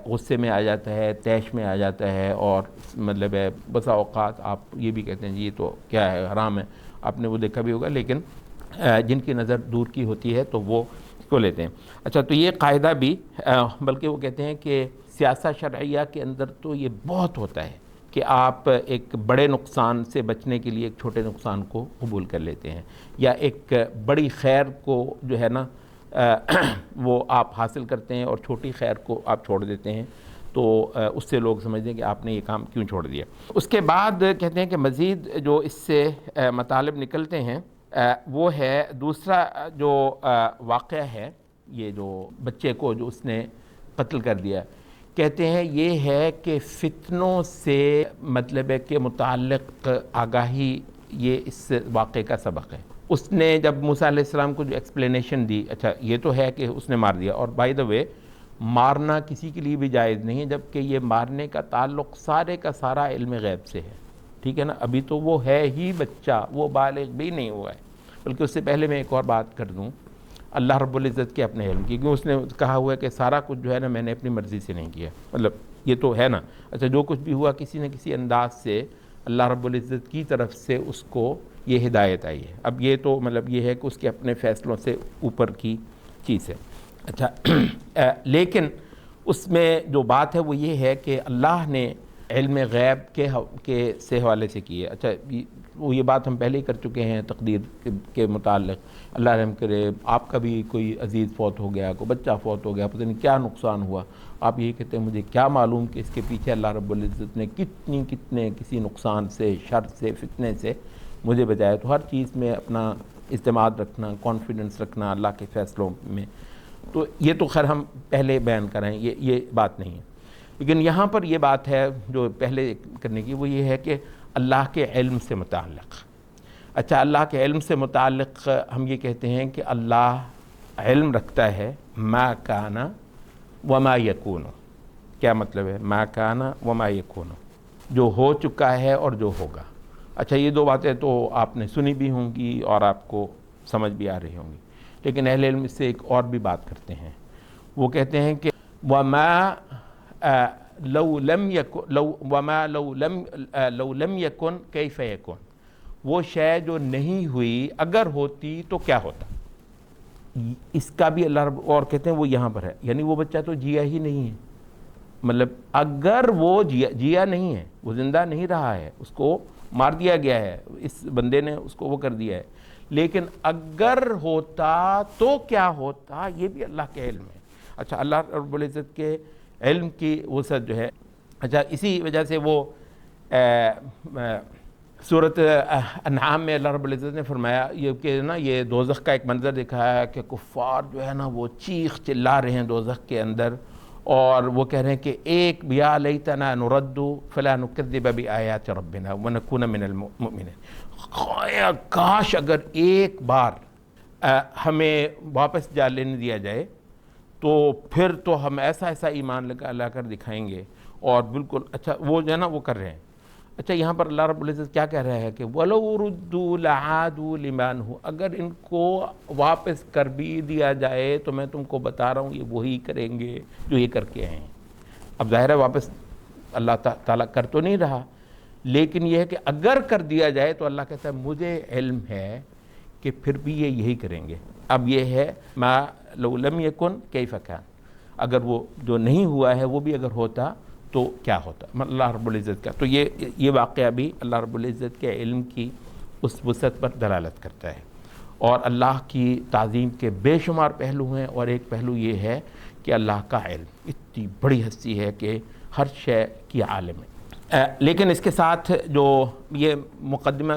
غصے میں آ جاتا ہے، طیش میں آ جاتا ہے، اور مطلب بسا اوقات آپ یہ بھی کہتے ہیں جی یہ تو کیا ہے، حرام ہے، آپ نے وہ دیکھا بھی ہوگا، لیکن جن کی نظر دور کی ہوتی ہے تو وہ اس کو لیتے ہیں۔ اچھا تو یہ قاعدہ بھی بلکہ وہ کہتے ہیں کہ سیاست شرعیہ کے اندر تو یہ بہت ہوتا ہے کہ آپ ایک بڑے نقصان سے بچنے کے لیے ایک چھوٹے نقصان کو قبول کر لیتے ہیں، یا ایک بڑی خیر کو جو ہے نا وہ آپ حاصل کرتے ہیں اور چھوٹی خیر کو آپ چھوڑ دیتے ہیں، تو اس سے لوگ سمجھتے ہیں کہ آپ نے یہ کام کیوں چھوڑ دیا۔ اس کے بعد کہتے ہیں کہ مزید جو اس سے مطالب نکلتے ہیں وہ ہے دوسرا جو واقعہ ہے، یہ جو بچے کو جو اس نے قتل کر دیا، کہتے ہیں یہ ہے کہ فتنوں سے مطلب ہے کہ متعلق آگاہی یہ اس واقعے کا سبق ہے۔ اس نے جب موسیٰ علیہ السلام کو جو ایکسپلینیشن دی، اچھا یہ تو ہے کہ اس نے مار دیا، اور بائی دا وے مارنا کسی کے لیے بھی جائز نہیں ہے، جبکہ یہ مارنے کا تعلق سارے کا سارا علم غیب سے ہے، ٹھیک ہے نا، ابھی تو وہ ہے ہی بچہ، وہ بالغ بھی نہیں ہوا ہے۔ بلکہ اس سے پہلے میں ایک اور بات کر دوں اللہ رب العزت کے اپنے علم کی، کیونکہ اس نے کہا ہوا ہے کہ سارا کچھ جو ہے نا میں نے اپنی مرضی سے نہیں کیا، مطلب یہ تو ہے نا، اچھا جو کچھ بھی ہوا کسی نہ کسی انداز سے اللہ رب العزت کی طرف سے اس کو یہ ہدایت آئی ہے۔ اب یہ تو مطلب یہ ہے کہ اس کے اپنے فیصلوں سے اوپر کی چیز ہے۔ اچھا لیکن اس میں جو بات ہے وہ یہ ہے کہ اللہ نے علم غیب کے سے حوالے سے کی ہے۔ اچھا وہ یہ بات ہم پہلے ہی کر چکے ہیں تقدیر کے متعلق، اللہ رحم کرے آپ کا بھی کوئی عزیز فوت ہو گیا، کوئی بچہ فوت ہو گیا، پتہ نہیں کیا نقصان ہوا، آپ یہی کہتے ہیں مجھے کیا معلوم کہ اس کے پیچھے اللہ رب العزت نے کتنے کسی نقصان سے، شر سے، فتنے سے مجھے بچایا۔ تو ہر چیز میں اپنا اعتماد رکھنا، کانفیڈنس رکھنا اللہ کے فیصلوں میں، تو یہ تو خیر ہم پہلے بیان کریں، یہ بات نہیں ہے۔ لیکن یہاں پر یہ بات ہے جو پہلے کرنے کی، وہ یہ ہے کہ اللہ کے علم سے متعلق۔ اچھا اللہ کے علم سے متعلق ہم یہ کہتے ہیں کہ اللہ علم رکھتا ہے ما کان وما یکون۔ کیا مطلب ہے ما کان وما یکون؟ جو ہو چکا ہے اور جو ہوگا۔ اچھا یہ دو باتیں تو آپ نے سنی بھی ہوں گی اور آپ کو سمجھ بھی آ رہی ہوں گی، لیکن اہل علم اس سے ایک اور بھی بات کرتے ہیں، وہ کہتے ہیں کہ وما لو لم یکن کیف یکن، وہ شے جو نہیں ہوئی اگر ہوتی تو کیا ہوتا۔ اس کا بھی اللہ رب اور کہتے ہیں وہ یہاں پر ہے، یعنی وہ بچہ تو جیا ہی نہیں ہے، مطلب اگر وہ جیا نہیں ہے، وہ زندہ نہیں رہا ہے، اس کو مار دیا گیا ہے، اس بندے نے اس کو وہ کر دیا ہے، لیکن اگر ہوتا تو کیا ہوتا، یہ بھی اللہ کے علم ہے۔ اچھا اللہ رب العزت کے علم کی وسعت جو ہے، اچھا اسی وجہ سے وہ سورۃ انعام میں اللہ رب العزت نے فرمایا یہ کہ نا یہ دوزخ کا ایک منظر دکھایا کہ کفار جو ہے نا وہ چیخ چلا رہے ہیں دوزخ کے اندر، اور وہ کہہ رہے ہیں کہ ایک یا لیتنا نرد فلا نکذب بآیات ربنا ونکون من المؤمنین، کاش اگر ایک بار ہمیں واپس جا لینے دیا جائے تو پھر تو ہم ایسا ایمان لا کر دکھائیں گے، اور بالکل اچھا وہ جو ہے نا وہ کر رہے ہیں۔ اچھا یہاں پر اللہ رب العزت کیا کہہ رہا ہے کہ وَلَوْ رُدُّوا لَعَادُوا لِمَا نُهُوا، اگر ان کو واپس کر بھی دیا جائے تو میں تم کو بتا رہا ہوں یہ وہی کریں گے جو یہ کر کے آئے ہیں۔ اب ظاہر ہے واپس اللہ تعالیٰ کر تو نہیں رہا، لیکن یہ ہے کہ اگر کر دیا جائے تو اللہ کہتا ہے مجھے علم ہے کہ پھر بھی یہ یہی کریں گے۔ اب یہ ہے ما لو لم یکن کیف کان، اگر وہ جو نہیں ہوا ہے وہ بھی اگر ہوتا تو کیا ہوتا اللہ رب العزت کا۔ تو یہ واقعہ بھی اللہ رب العزت کے علم کی اس وسعت پر دلالت کرتا ہے، اور اللہ کی تعظیم کے بے شمار پہلو ہیں، اور ایک پہلو یہ ہے کہ اللہ کا علم اتنی بڑی ہستی ہے کہ ہر شے کی عالم ہے۔ لیکن اس کے ساتھ جو یہ مقدمہ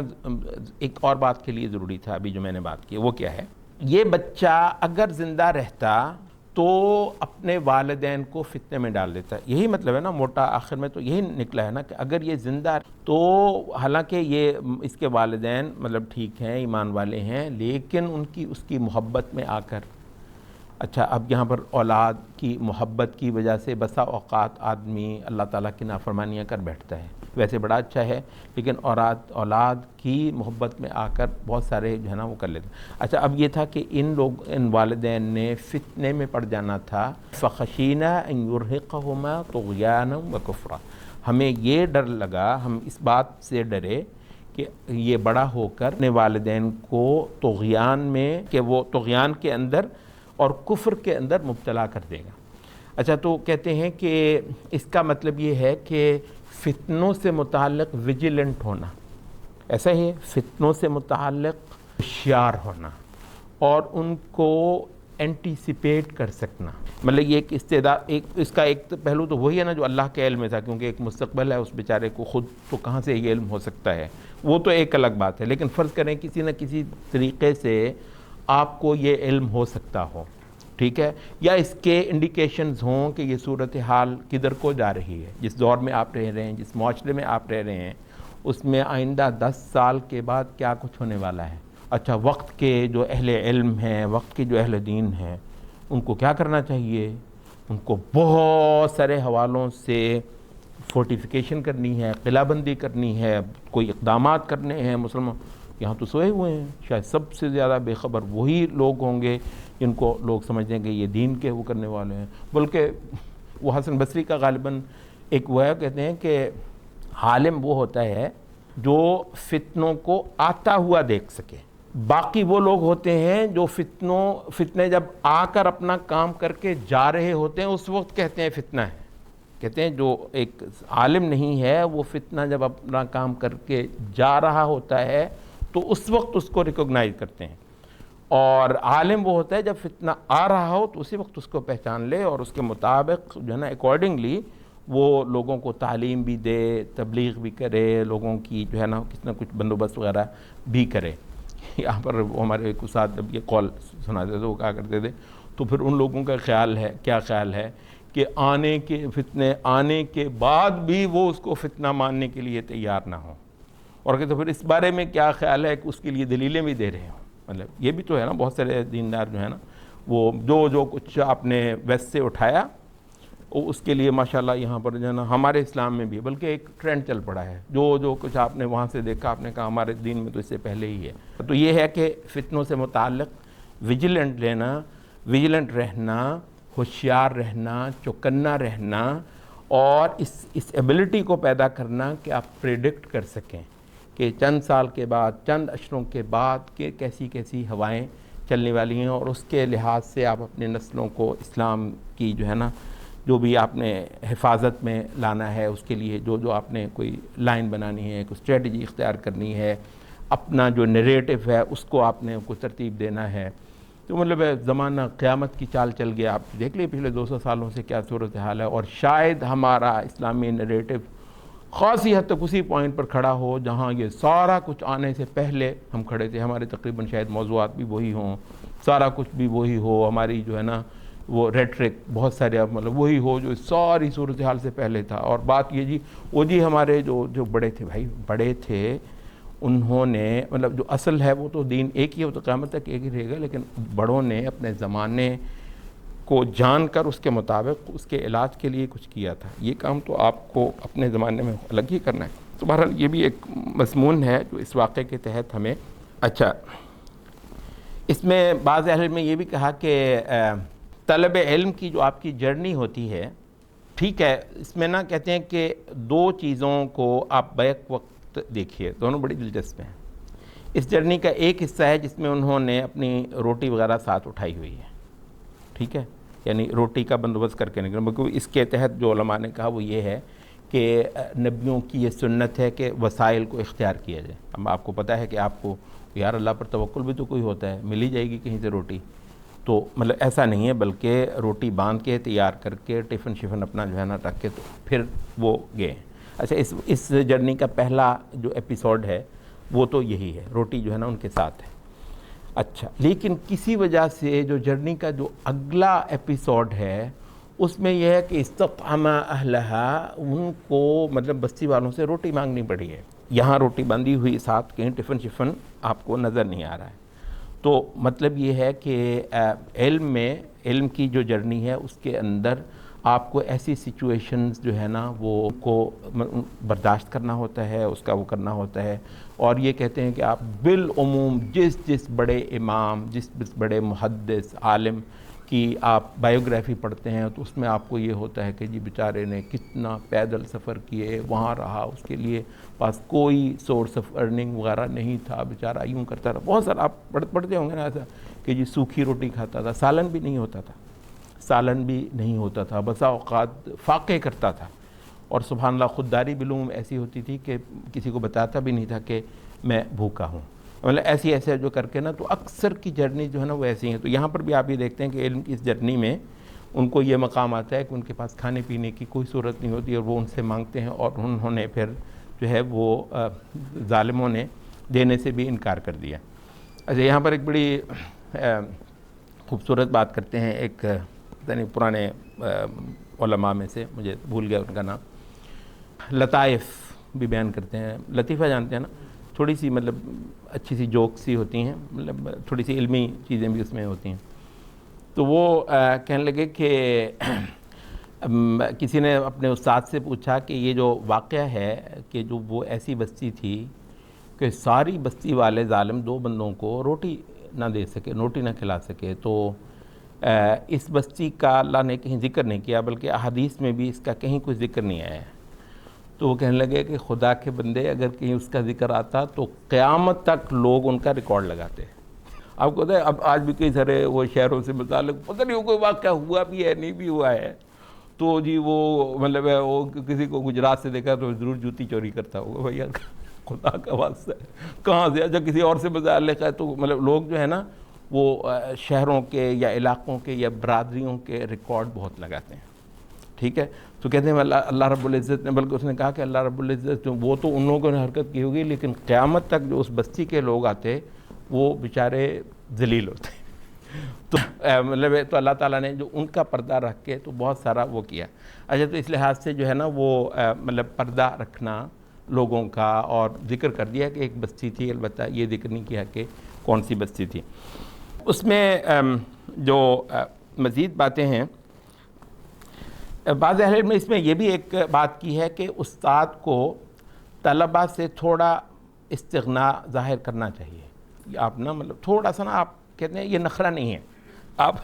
ایک اور بات کے لیے ضروری تھا ابھی جو میں نے بات کی، وہ کیا ہے، یہ بچہ اگر زندہ رہتا تو اپنے والدین کو فتنے میں ڈال دیتا ہے، یہی مطلب ہے نا، موٹا آخر میں تو یہی نکلا ہے نا کہ اگر یہ زندہ تو حالانکہ یہ اس کے والدین مطلب ٹھیک ہیں، ایمان والے ہیں، لیکن اس کی محبت میں آ کر، اچھا اب یہاں پر اولاد کی محبت کی وجہ سے بسا اوقات آدمی اللہ تعالیٰ کی نافرمانیاں کر بیٹھتا ہے، ویسے بڑا اچھا ہے لیکن اولاد کی محبت میں آ کر بہت سارے جو ہے نا وہ کر لیتے ہیں۔ اچھا اب یہ تھا کہ ان والدین نے فتنے میں پڑ جانا تھا، فخشینا ان یرہقہما طغیانا وکفرا، ہمیں یہ ڈر لگا، ہم اس بات سے ڈرے کہ یہ بڑا ہو کر اپنے والدین کو طغیان میں، کہ وہ طغیان کے اندر اور کفر کے اندر مبتلا کر دے گا۔ اچھا تو کہتے ہیں کہ اس کا مطلب یہ ہے کہ فتنوں سے متعلق ویجیلنٹ ہونا، ایسا ہی ہے، فتنوں سے متعلق ہوشیار ہونا اور ان کو اینٹیسپیٹ کر سکنا، مطلب یہ ایک استعداد، اس کا ایک پہلو تو وہی ہے نا جو اللہ کے علم میں تھا، کیونکہ ایک مستقبل ہے، اس بیچارے کو خود تو کہاں سے یہ علم ہو سکتا ہے، وہ تو ایک الگ بات ہے، لیکن فرض کریں کسی نہ کسی طریقے سے آپ کو یہ علم ہو سکتا ہو، ٹھیک ہے، یا اس کے انڈیکیشنز ہوں کہ یہ صورتحال کدھر کو جا رہی ہے، جس دور میں آپ رہ رہے ہیں، جس معاشرے میں آپ رہ رہے ہیں، اس میں آئندہ 10 سال کے بعد کیا کچھ ہونے والا ہے۔ اچھا وقت کے جو اہل علم ہیں، وقت کے جو اہل دین ہیں، ان کو کیا کرنا چاہیے، ان کو بہت سارے حوالوں سے فورٹیفیکیشن کرنی ہے، قلعہ بندی کرنی ہے، کوئی اقدامات کرنے ہیں۔ مسلمان یہاں تو سوئے ہوئے ہیں، شاید سب سے زیادہ بے خبر وہی لوگ ہوں گے جن کو لوگ سمجھتے ہیں کہ یہ دین کے وہ کرنے والے ہیں، بلکہ وہ حسن بصری کا غالباً ایک وہ ہے، کہتے ہیں کہ عالم وہ ہوتا ہے جو فتنوں کو آتا ہوا دیکھ سکے۔ باقی وہ لوگ ہوتے ہیں جو فتنے جب آ کر اپنا کام کر کے جا رہے ہوتے ہیں اس وقت کہتے ہیں فتنہ ہے۔ کہتے ہیں جو ایک عالم نہیں ہے وہ فتنہ جب اپنا کام کر کے جا رہا ہوتا ہے تو اس وقت اس کو ریکوگنائز کرتے ہیں، اور عالم وہ ہوتا ہے جب فتنہ آ رہا ہو تو اسی وقت اس کو پہچان لے اور اس کے مطابق جو ہے نا اکارڈنگلی وہ لوگوں کو تعلیم بھی دے، تبلیغ بھی کرے، لوگوں کی جو ہے نا کچھ نہ کچھ بندوبست وغیرہ بھی کرے۔ یہاں پر ہمارے ایک استاد جب یہ قول سناتے تھے وہ کہا کرتے تھے تو پھر ان لوگوں کا کیا خیال ہے کہ فتنے آنے کے بعد بھی وہ اس کو فتنہ ماننے کے لیے تیار نہ ہوں، اور کہ تو پھر اس بارے میں کیا خیال ہے کہ اس کے لیے دلیلیں بھی دے رہے ہوں۔ مطلب یہ بھی تو ہے نا، بہت سارے دیندار جو ہے نا وہ جو کچھ آپ نے ویسٹ سے اٹھایا وہ اس کے لیے ماشاءاللہ یہاں پر جو ہے نا ہمارے اسلام میں بھی بلکہ ایک ٹرینڈ چل پڑا ہے، جو کچھ آپ نے وہاں سے دیکھا آپ نے کہا ہمارے دین میں تو اس سے پہلے ہی ہے۔ تو یہ ہے کہ فتنوں سے متعلق ویجیلنٹ رہنا، ہوشیار رہنا، چوکنا رہنا، اور اس ایبلٹی کو پیدا کرنا کہ آپ پریڈکٹ کر سکیں کہ چند سال کے بعد، چند اشروں کے بعد کہ کیسی ہوائیں چلنے والی ہیں، اور اس کے لحاظ سے آپ اپنے نسلوں کو اسلام کی جو ہے نا جو بھی آپ نے حفاظت میں لانا ہے اس کے لیے جو آپ نے کوئی لائن بنانی ہے، کوئی اسٹریٹجی اختیار کرنی ہے، اپنا جو نیریٹو ہے اس کو آپ نے کوئی ترتیب دینا ہے۔ تو مطلب زمانہ قیامت کی چال چل گیا، آپ دیکھ لیں پچھلے 200 سالوں سے کیا صورتحال ہے، اور شاید ہمارا اسلامی نیریٹو خاصی حد تک اسی پوائنٹ پر کھڑا ہو جہاں یہ سارا کچھ آنے سے پہلے ہم کھڑے تھے۔ ہمارے تقریباً شاید موضوعات بھی وہی ہوں، سارا کچھ بھی وہی ہو، ہماری جو ہے نا وہ ریٹرک بہت سارے مطلب وہی ہو جو ساری صورتحال سے پہلے تھا۔ اور بات یہ جی ہمارے جو بڑے تھے بھائی، بڑے تھے، انہوں نے مطلب جو اصل ہے وہ تو دین ایک ہی ہے، وہ تو قیامت تک ایک ہی رہے گا، لیکن بڑوں نے اپنے زمانے کو جان کر اس کے مطابق اس کے علاج کے لیے کچھ کیا تھا۔ یہ کام تو آپ کو اپنے زمانے میں الگ ہی کرنا ہے۔ تو بہرحال یہ بھی ایک مضمون ہے جو اس واقعے کے تحت ہمیں اچھا اس میں بعض اہل میں یہ بھی کہا کہ طلب علم کی جو آپ کی جرنی ہوتی ہے، ٹھیک ہے، اس میں نا کہتے ہیں کہ دو چیزوں کو آپ بیک وقت دیکھیے، دونوں بڑی دلچسپ ہیں۔ اس جرنی کا ایک حصہ ہے جس میں انہوں نے اپنی روٹی وغیرہ ساتھ اٹھائی ہوئی ہے، ٹھیک ہے، یعنی روٹی کا بندوبست کر کے نکلنا، بلکہ اس کے تحت جو علماء نے کہا وہ یہ ہے کہ نبیوں کی یہ سنت ہے کہ وسائل کو اختیار کیا جائے۔ اب آپ کو پتہ ہے کہ آپ کو یار اللہ پر توکل بھی تو کوئی ہوتا ہے، مل ہی جائے گی کہیں سے روٹی، تو مطلب ایسا نہیں ہے، بلکہ روٹی باندھ کے تیار کر کے ٹفن شفن اپنا جو ہے نا رکھ کے تو پھر وہ گئے۔ اچھا اس جرنی کا پہلا جو ایپیسوڈ ہے وہ تو یہی ہے، روٹی جو ہے نا ان کے ساتھ ہے۔ اچھا، لیکن کسی وجہ سے جو جرنی کا جو اگلا ایپیسوڈ ہے اس میں یہ ہے کہ استطعم اہلہا، ان کو مطلب بستی والوں سے روٹی مانگنی پڑی ہے۔ یہاں روٹی بندھی ہوئی ساتھ، کہیں ٹفن شفن آپ کو نظر نہیں آ رہا ہے۔ تو مطلب یہ ہے کہ علم کی جو جرنی ہے اس کے اندر آپ کو ایسی سچویشنز جو ہے نا وہ کو برداشت کرنا ہوتا ہے، اس کا وہ کرنا ہوتا ہے۔ اور یہ کہتے ہیں کہ آپ بالعموم جس بڑے امام، جس بڑے محدث عالم کی آپ بائیوگرافی پڑھتے ہیں تو اس میں آپ کو یہ ہوتا ہے کہ جی بیچارے نے کتنا پیدل سفر کیے، وہاں رہا، اس کے لیے پاس کوئی سورس آف ارننگ وغیرہ نہیں تھا، بیچارہ یوں کرتا رہا۔ بہت سارا آپ پڑھتے ہوں گے نا ایسا کہ جی سوکھی روٹی کھاتا تھا، سالن بھی نہیں ہوتا تھا، بسا اوقات فاقے کرتا تھا، اور سبحان اللہ خودداری بالعموم ایسی ہوتی تھی کہ کسی کو بتاتا بھی نہیں تھا کہ میں بھوکا ہوں، مطلب ایسے جو کر کے نا، تو اکثر کی جرنی جو ہے نا وہ ایسی ہیں۔ تو یہاں پر بھی آپ یہ دیکھتے ہیں کہ علم کی اس جرنی میں ان کو یہ مقام آتا ہے کہ ان کے پاس کھانے پینے کی کوئی صورت نہیں ہوتی، اور وہ ان سے مانگتے ہیں، اور انہوں نے پھر جو ہے وہ ظالموں نے دینے سے بھی انکار کر دیا۔ اچھا، یہاں پر ایک بڑی خوبصورت بات کرتے ہیں، ایک یعنی پرانے علماء میں سے، مجھے بھول گیا ان کا نام، لطائف بھی بیان کرتے ہیں۔ لطیفہ جانتے ہیں نا، تھوڑی سی مطلب اچھی سی جوک سی ہوتی ہیں، مطلب تھوڑی سی علمی چیزیں بھی اس میں ہوتی ہیں۔ تو وہ کہنے لگے کہ کسی نے اپنے استاد سے پوچھا کہ یہ جو واقعہ ہے کہ جو وہ ایسی بستی تھی کہ ساری بستی والے ظالم دو بندوں کو روٹی نہ دے سکے، روٹی نہ کھلا سکے، تو اس بستی کا اللہ نے کہیں ذکر نہیں کیا، بلکہ احادیث میں بھی اس کا کہیں کوئی ذکر نہیں آیا ہے۔ تو وہ کہنے لگے کہ خدا کے بندے اگر کہیں اس کا ذکر آتا تو قیامت تک لوگ ان کا ریکارڈ لگاتے. آپ کو پتہ ہے اب آج بھی کئی سارے وہ شہروں سے متعلق پتہ نہیں کوئی واقعہ ہوا بھی ہے نہیں بھی ہوا ہے، تو جی وہ مطلب ہے وہ کسی کو گجرات سے دیکھا تو ضرور جوتی چوری کرتا ہوگا. بھیا خدا کا واسطہ ہے کہاں سے، جب کسی اور سے متعلق ہے تو مطلب لوگ جو ہے نا وہ شہروں کے یا علاقوں کے یا برادریوں کے ریکارڈ بہت لگاتے ہیں. ٹھیک ہے، تو کہتے ہیں اللہ رب العزت نے، بلکہ اس نے کہا کہ اللہ رب العزت وہ تو ان لوگوں نے حرکت کی ہوگی لیکن قیامت تک جو اس بستی کے لوگ آتے وہ بیچارے ذلیل ہوتے. تو مطلب تو اللہ تعالیٰ نے جو ان کا پردہ رکھ کے تو بہت سارا وہ کیا. اچھا، تو اس لحاظ سے جو ہے نا وہ مطلب پردہ رکھنا لوگوں کا، اور ذکر کر دیا کہ ایک بستی تھی، البتہ یہ ذکر نہیں کیا کہ کون سی بستی تھی. اس میں جو مزید باتیں ہیں، بعض اہل علم نے اس میں یہ بھی ایک بات کی ہے کہ استاد کو طلبہ سے تھوڑا استغنا ظاہر کرنا چاہیے. آپ نا مطلب تھوڑا سا نا، آپ کہتے ہیں یہ نخرہ نہیں ہے. آپ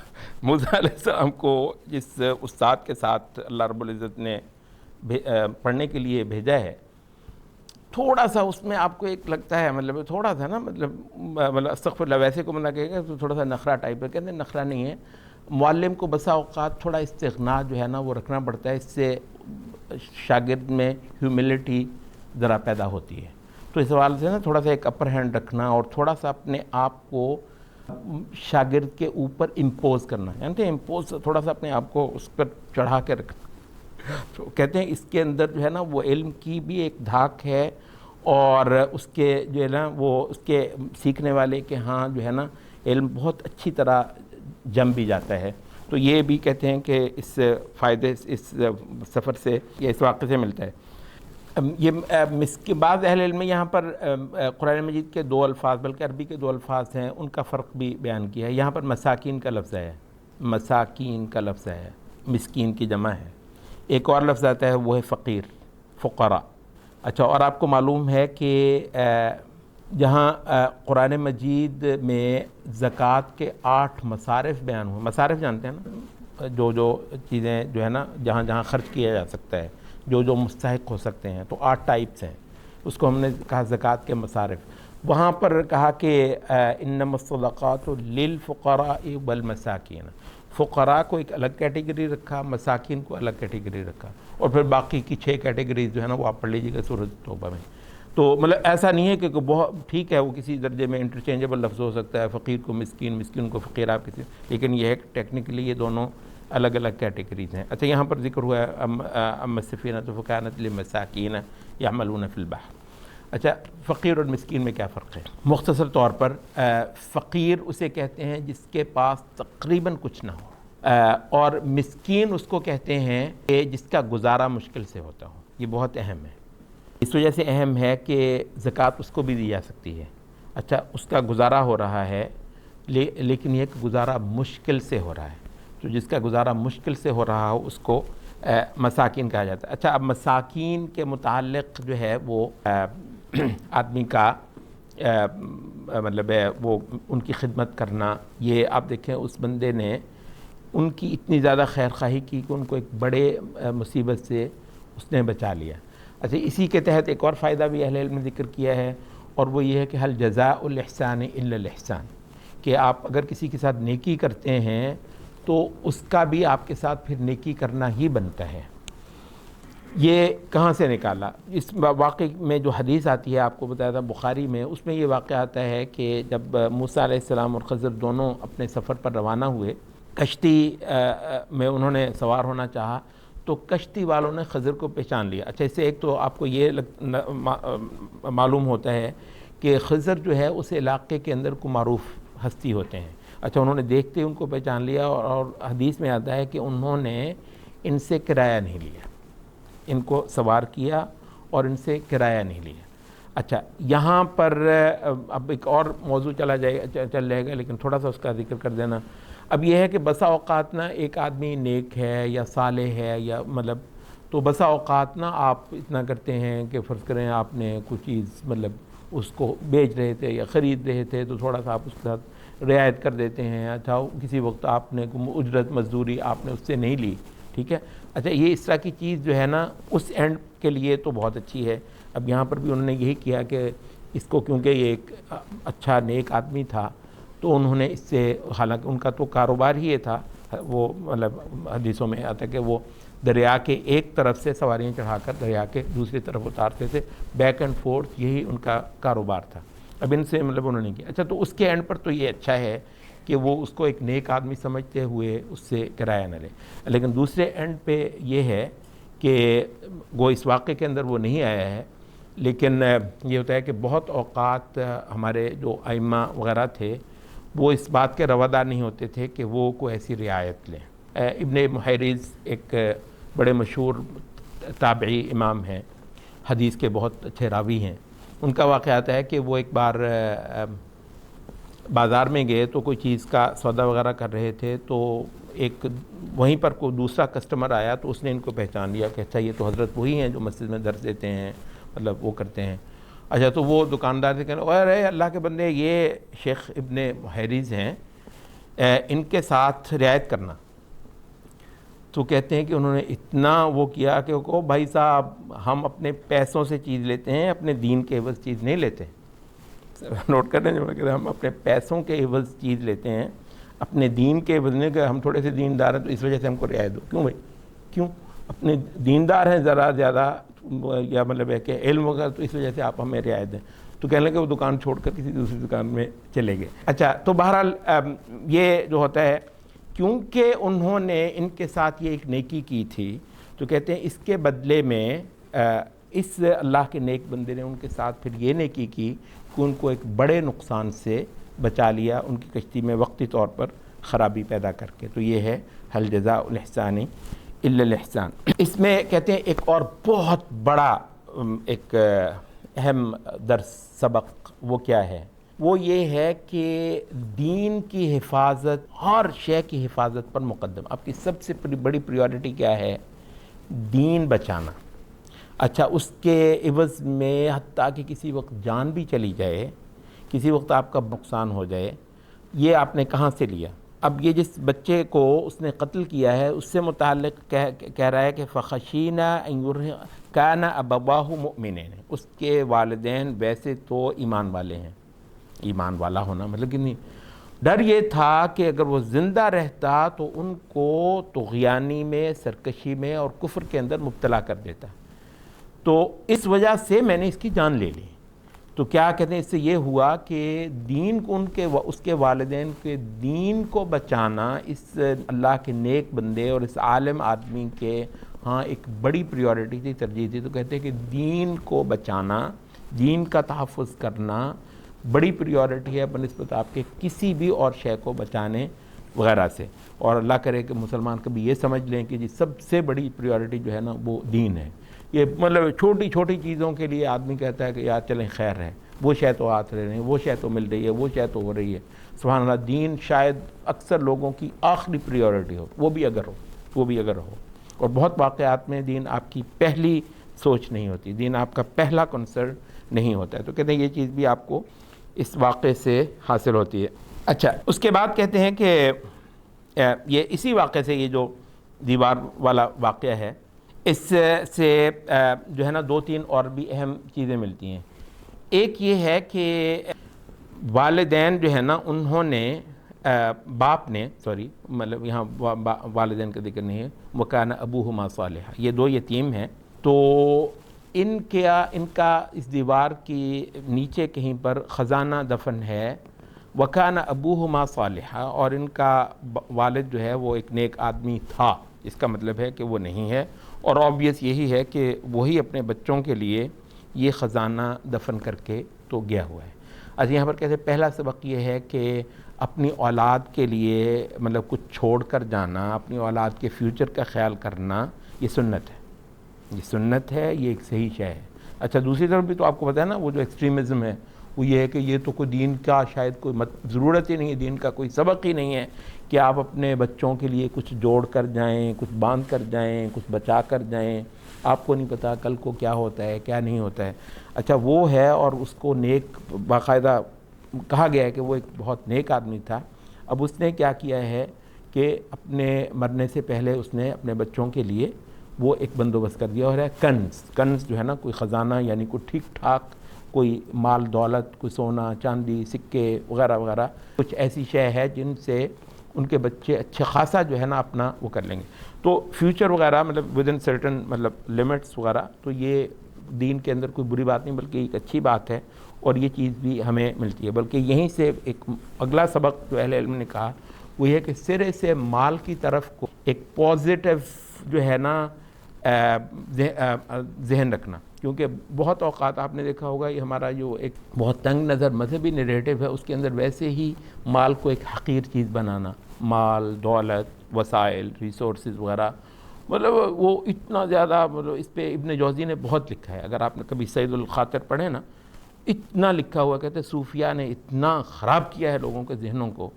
موسیٰ علیہ السلام کو جس استاد کے ساتھ اللہ رب العزت نے پڑھنے کے لیے بھیجا ہے، تھوڑا سا اس میں آپ کو ایک لگتا ہے مطلب تھوڑا سا نا مطلب استغفر اللہ، ویسے کو بندہ کہے گا تو تھوڑا سا نخرہ ٹائپ ہے. کہتے ہیں نخرہ نہیں ہے. معلم کو بسا اوقات تھوڑا استغنا جو ہے نا وہ رکھنا پڑتا ہے، اس سے شاگرد میں ہیوملٹی ذرا پیدا ہوتی ہے. تو اس حوالے سے نا تھوڑا سا ایک اپر ہینڈ رکھنا اور تھوڑا سا اپنے آپ کو شاگرد کے اوپر امپوز کرنا، یعنی امپوز تھوڑا سا اپنے آپ کو اس پر چڑھا کے رکھنا. تو کہتے ہیں اس کے اندر جو ہے نا وہ علم کی بھی ایک دھاک ہے، اور اس کے جو ہے نا وہ اس کے سیکھنے والے کے ہاں جو ہے نا علم بہت اچھی طرح جم بھی جاتا ہے. تو یہ بھی کہتے ہیں کہ اس فائدے اس سفر سے یا اس واقعے سے ملتا ہے. یہ بعض اہل علم یہاں پر قرآن مجید کے دو الفاظ، بلکہ عربی کے دو الفاظ ہیں، ان کا فرق بھی بیان کیا ہے. یہاں پر مساکین کا لفظ ہے، مساکین کا لفظ ہے، مسکین کی جمع ہے. ایک اور لفظ آتا ہے وہ ہے فقیر، فقراء. اچھا، اور آپ کو معلوم ہے کہ جہاں قرآن مجید میں زکوٰۃ کے 8 مصارف بیان ہوئے، مصارف جانتے ہیں نا، جو چیزیں جو ہے نا جہاں جہاں خرچ کیا جا سکتا ہے، جو مستحق ہو سکتے ہیں، تو 8 ٹائپس ہیں. اس کو ہم نے کہا زکوٰۃ کے مصارف. وہاں پر کہا کہ انما الصدقات للفقراء والمساکین، فقراء کو ایک الگ کیٹیگری رکھا، مساکین کو الگ کیٹیگری رکھا، اور پھر باقی کی 6 کیٹیگریز جو ہے نا وہ آپ پڑھ لیجیے گا سورۃ توبہ میں. تو مطلب ایسا نہیں ہے کہ بہت ٹھیک ہے وہ کسی درجے میں انٹرچینجبل لفظ ہو سکتا ہے، فقیر کو مسکین، مسکین کو فقیر، آپ کسی، لیکن یہ ہے کہ ٹیکنیکلی یہ دونوں الگ الگ کیٹیگریز ہیں. اچھا، یہاں پر ذکر ہوا ہے اما السفینۃ فکانت للمساکین یعملون فی البحر. اچھا، فقیر اور مسکین میں کیا فرق ہے؟ مختصر طور پر فقیر اسے کہتے ہیں جس کے پاس تقریباً کچھ نہ ہو، اور مسکین اس کو کہتے ہیں کہ جس کا گزارا مشکل سے ہوتا ہو. یہ بہت اہم ہے، اس وجہ سے اہم ہے کہ زکوٰۃ اس کو بھی دی جا سکتی ہے. اچھا، اس کا گزارا ہو رہا ہے لیکن یہ کہ گزارا مشکل سے ہو رہا ہے، تو جس کا گزارا مشکل سے ہو رہا ہو اس کو مساکین کہا جاتا ہے. اچھا، اب مساکین کے متعلق جو ہے وہ آدمی کا مطلب ہے وہ ان کی خدمت کرنا. یہ آپ دیکھیں اس بندے نے ان کی اتنی زیادہ خیر خواہی کی کہ ان کو ایک بڑے مصیبت سے اس نے بچا لیا. اچھا، اسی کے تحت ایک اور فائدہ بھی اہل علم نے ذکر کیا ہے، اور وہ یہ ہے کہ حل جزاء الاحسان الا الاحسان، کہ آپ اگر کسی کے ساتھ نیکی کرتے ہیں تو اس کا بھی آپ کے ساتھ پھر نیکی کرنا ہی بنتا ہے. یہ کہاں سے نکالا؟ اس واقعے میں جو حدیث آتی ہے آپ کو بتایا تھا بخاری میں، اس میں یہ واقعہ آتا ہے کہ جب موسیٰ علیہ السلام اور خضر دونوں اپنے سفر پر روانہ ہوئے، کشتی میں انہوں نے سوار ہونا چاہا تو کشتی والوں نے خضر کو پہچان لیا. اچھا، اس سے ایک تو آپ کو یہ معلوم ہوتا ہے کہ خضر جو ہے اس علاقے کے اندر کو معروف ہستی ہوتے ہیں. اچھا، انہوں نے دیکھتے ان کو پہچان لیا، اور حدیث میں آتا ہے کہ انہوں نے ان سے کرایہ نہیں لیا، ان کو سوار کیا اور ان سے کرایہ نہیں لیا. اچھا، یہاں پر اب ایک اور موضوع چل جائے گا لیکن تھوڑا سا اس کا ذکر کر دینا. اب یہ ہے کہ بسا اوقات نا ایک آدمی نیک ہے یا صالح ہے یا مطلب، تو بسا اوقات نا آپ اتنا کرتے ہیں کہ فرض کریں آپ نے کوئی چیز مطلب اس کو بیچ رہے تھے یا خرید رہے تھے تو تھوڑا سا آپ اس کے ساتھ رعایت کر دیتے ہیں. اچھا، کسی وقت آپ نے اجرت مزدوری آپ نے اس سے نہیں لی، ٹھیک ہے. اچھا یہ اس طرح کی چیز جو ہے نا اس اینڈ کے لیے تو بہت اچھی ہے. اب یہاں پر بھی انہوں نے یہی کیا کہ اس کو کیونکہ یہ ایک اچھا نیک آدمی تھا تو انہوں نے اس سے، حالانکہ ان کا تو کاروبار ہی یہ تھا، وہ مطلب حدیثوں میں آتا ہے کہ وہ دریا کے ایک طرف سے سواریاں چڑھا کر دریا کے دوسری طرف اتارتے تھے، بیک اینڈ فورتھ یہی ان کا کاروبار تھا. اب ان سے مطلب انہوں نے کیا. اچھا تو اس کے اینڈ پر تو یہ اچھا ہے کہ وہ اس کو ایک نیک آدمی سمجھتے ہوئے اس سے کرایہ نہ لے. لیکن دوسرے اینڈ پہ یہ ہے کہ وہ اس واقعے کے اندر وہ نہیں آیا ہے، لیکن یہ ہوتا ہے کہ بہت اوقات ہمارے جو ائمہ وغیرہ تھے وہ اس بات کے روادار نہیں ہوتے تھے کہ وہ کوئی ایسی رعایت لیں. ابن محیریز ایک بڑے مشہور تابعی امام ہیں، حدیث کے بہت اچھے راوی ہیں. ان کا واقعہ آتا ہے کہ وہ ایک بار بازار میں گئے تو کوئی چیز کا سودا وغیرہ کر رہے تھے، تو ایک وہیں پر کوئی دوسرا کسٹمر آیا تو اس نے ان کو پہچان لیا کہ اچھا یہ تو حضرت وہی ہیں جو مسجد میں درس دیتے ہیں، مطلب وہ کرتے ہیں. اچھا تو وہ دکاندار سے کہنے ارے اللہ کے بندے یہ شیخ ابن محیریز ہیں، ان کے ساتھ رعایت کرنا. تو کہتے ہیں کہ انہوں نے اتنا وہ کیا کہ وہ بھائی صاحب ہم اپنے پیسوں سے چیز لیتے ہیں، اپنے دین کے عوض چیز نہیں لیتے. نوٹ کر رہے ہیں، ہم اپنے پیسوں کے عوض چیز لیتے ہیں، اپنے دین کے عوض نہیں کہ ہم تھوڑے سے دیندار ہیں تو اس وجہ سے ہم کو رعایت دو. کیوں بھائی کیوں؟ اپنے دیندار ہیں ذرا زیادہ یا مطلب ہے کہ علم وغیرہ تو اس وجہ سے آپ ہمیں رعایت دیں. تو کہنے لگے وہ دکان چھوڑ کر کسی دوسری دکان میں چلے گئے. اچھا تو بہرحال یہ جو ہوتا ہے کیونکہ انہوں نے ان کے ساتھ یہ ایک نیکی کی تھی تو کہتے ہیں اس کے بدلے میں اس اللہ کے نیک بندے نے ان کے ساتھ پھر یہ نیکی کی کہ ان کو ایک بڑے نقصان سے بچا لیا، ان کی کشتی میں وقتی طور پر خرابی پیدا کر کے. تو یہ ہے هل جزاء الاحسان الا الاحسان. اس میں کہتے ہیں ایک اور بہت بڑا ایک اہم درس سبق وہ کیا ہے؟ وہ یہ ہے کہ دین کی حفاظت، ہر شے کی حفاظت پر مقدم. آپ کی سب سے بڑی پریورٹی کیا ہے؟ دین بچانا. اچھا اس کے عوض میں حتیٰ کہ کسی وقت جان بھی چلی جائے، کسی وقت آپ کا نقصان ہو جائے، یہ آپ نے کہاں سے لیا؟ اب یہ جس بچے کو اس نے قتل کیا ہے اس سے متعلق کہہ رہا ہے کہ فخشینا ان کان ابواہ مؤمنین. اس کے والدین ویسے تو ایمان والے ہیں، ایمان والا ہونا مطلب کہ نہیں، ڈر یہ تھا کہ اگر وہ زندہ رہتا تو ان کو طغیانی میں، سرکشی میں اور کفر کے اندر مبتلا کر دیتا، تو اس وجہ سے میں نے اس کی جان لے لی. تو کیا کہتے ہیں اس سے یہ ہوا کہ دین کو اس کے والدین کے دین کو بچانا اس اللہ کے نیک بندے اور اس عالم آدمی کے ہاں ایک بڑی پریورٹی تھی، ترجیح تھی. تو کہتے ہیں کہ دین کو بچانا، دین کا تحفظ کرنا بڑی پریورٹی ہے بنسبت آپ کے کسی بھی اور شے کو بچانے وغیرہ سے. اور اللہ کرے کہ مسلمان کبھی یہ سمجھ لیں کہ جی سب سے بڑی پریورٹی جو ہے نا وہ دین ہے. یہ مطلب چھوٹی چھوٹی چیزوں کے لیے آدمی کہتا ہے کہ یار چلیں خیر ہے، وہ شے تو ہاتھ رہ رہے ہیں، وہ شے تو مل رہی ہے، وہ شے تو ہو رہی ہے. سبحان اللہ، دین شاید اکثر لوگوں کی آخری پریورٹی ہو، وہ بھی اگر ہو. اور بہت واقعات میں دین آپ کی پہلی سوچ نہیں ہوتی، دین آپ کا پہلا کنسرن نہیں ہوتا ہے. تو کہتے ہیں یہ چیز بھی آپ کو اس واقعے سے حاصل ہوتی ہے. اچھا اس کے بعد کہتے ہیں کہ یہ اسی واقعے سے یہ جو دیوار والا واقعہ ہے اس سے جو ہے نا دو تین اور بھی اہم چیزیں ملتی ہیں. ایک یہ ہے کہ والدین جو ہے نا انہوں نے باپ نے مطلب یہاں والدین کا ذکر نہیں ہے، وَكَانَ أَبُوهُمَا صَالِحًا، یہ دو یتیم ہیں. تو ان کا اس دیوار کی نیچے کہیں پر خزانہ دفن ہے، وَكَانَ أَبُوهُمَا صَالِحًا، اور ان کا والد جو ہے وہ ایک نیک آدمی تھا. اس کا مطلب ہے کہ وہ نہیں ہے، اور آبویس یہی ہے کہ وہی اپنے بچوں کے لیے یہ خزانہ دفن کر کے تو گیا ہوا ہے. اچھا یہاں پر کہتے ہیں پہلا سبق یہ ہے کہ اپنی اولاد کے لیے مطلب کچھ چھوڑ کر جانا، اپنی اولاد کے فیوچر کا خیال کرنا، یہ سنت ہے، یہ ایک صحیح شے ہے. اچھا دوسری طرف بھی تو آپ کو پتہ ہے نا وہ جو ایکسٹریمزم ہے وہ یہ ہے کہ یہ تو کوئی دین کا شاید کوئی ضرورت ہی نہیں ہے، دین کا کوئی سبق ہی نہیں ہے کہ آپ اپنے بچوں کے لیے کچھ جوڑ کر جائیں، کچھ باندھ کر جائیں، کچھ بچا کر جائیں. آپ کو نہیں پتہ کل کو کیا ہوتا ہے کیا نہیں ہوتا ہے. اچھا وہ ہے، اور اس کو نیک باقاعدہ کہا گیا ہے کہ وہ ایک بہت نیک آدمی تھا. اب اس نے کیا کیا ہے کہ اپنے مرنے سے پہلے اس نے اپنے بچوں کے لیے وہ ایک بندوبست کر دیا. اور ہے کنز جو ہے نا کوئی خزانہ, یعنی کوئی ٹھیک ٹھاک کوئی مال دولت, کوئی سونا چاندی سکے وغیرہ وغیرہ, کچھ ایسی شے ہے جن سے ان کے بچے اچھا خاصا جو ہے نا اپنا وہ کر لیں گے. تو فیوچر وغیرہ مطلب ود ان سرٹن مطلب لمٹس وغیرہ, تو یہ دین کے اندر کوئی بری بات نہیں بلکہ ایک اچھی بات ہے, اور یہ چیز بھی ہمیں ملتی ہے. بلکہ یہیں سے ایک اگلا سبق جو اہل علم نے کہا وہ یہ کہ سرے سے مال کی طرف کو ایک پازیٹیو جو ہے نا ذہن رکھنا, کیونکہ بہت اوقات آپ نے دیکھا ہوگا یہ ہمارا جو ایک بہت تنگ نظر مذہبی نیریٹو ہے اس کے اندر ویسے ہی مال کو ایک حقیر چیز بنانا, مال دولت وسائل ریسورسز وغیرہ, مطلب وہ اتنا زیادہ, مطلب اس پہ ابن جوزی نے بہت لکھا ہے. اگر آپ نے کبھی سید الخاطر پڑھے نا, اتنا لکھا ہوا, کہتے ہیں صوفیاء نے اتنا خراب کیا ہے لوگوں کے ذہنوں کو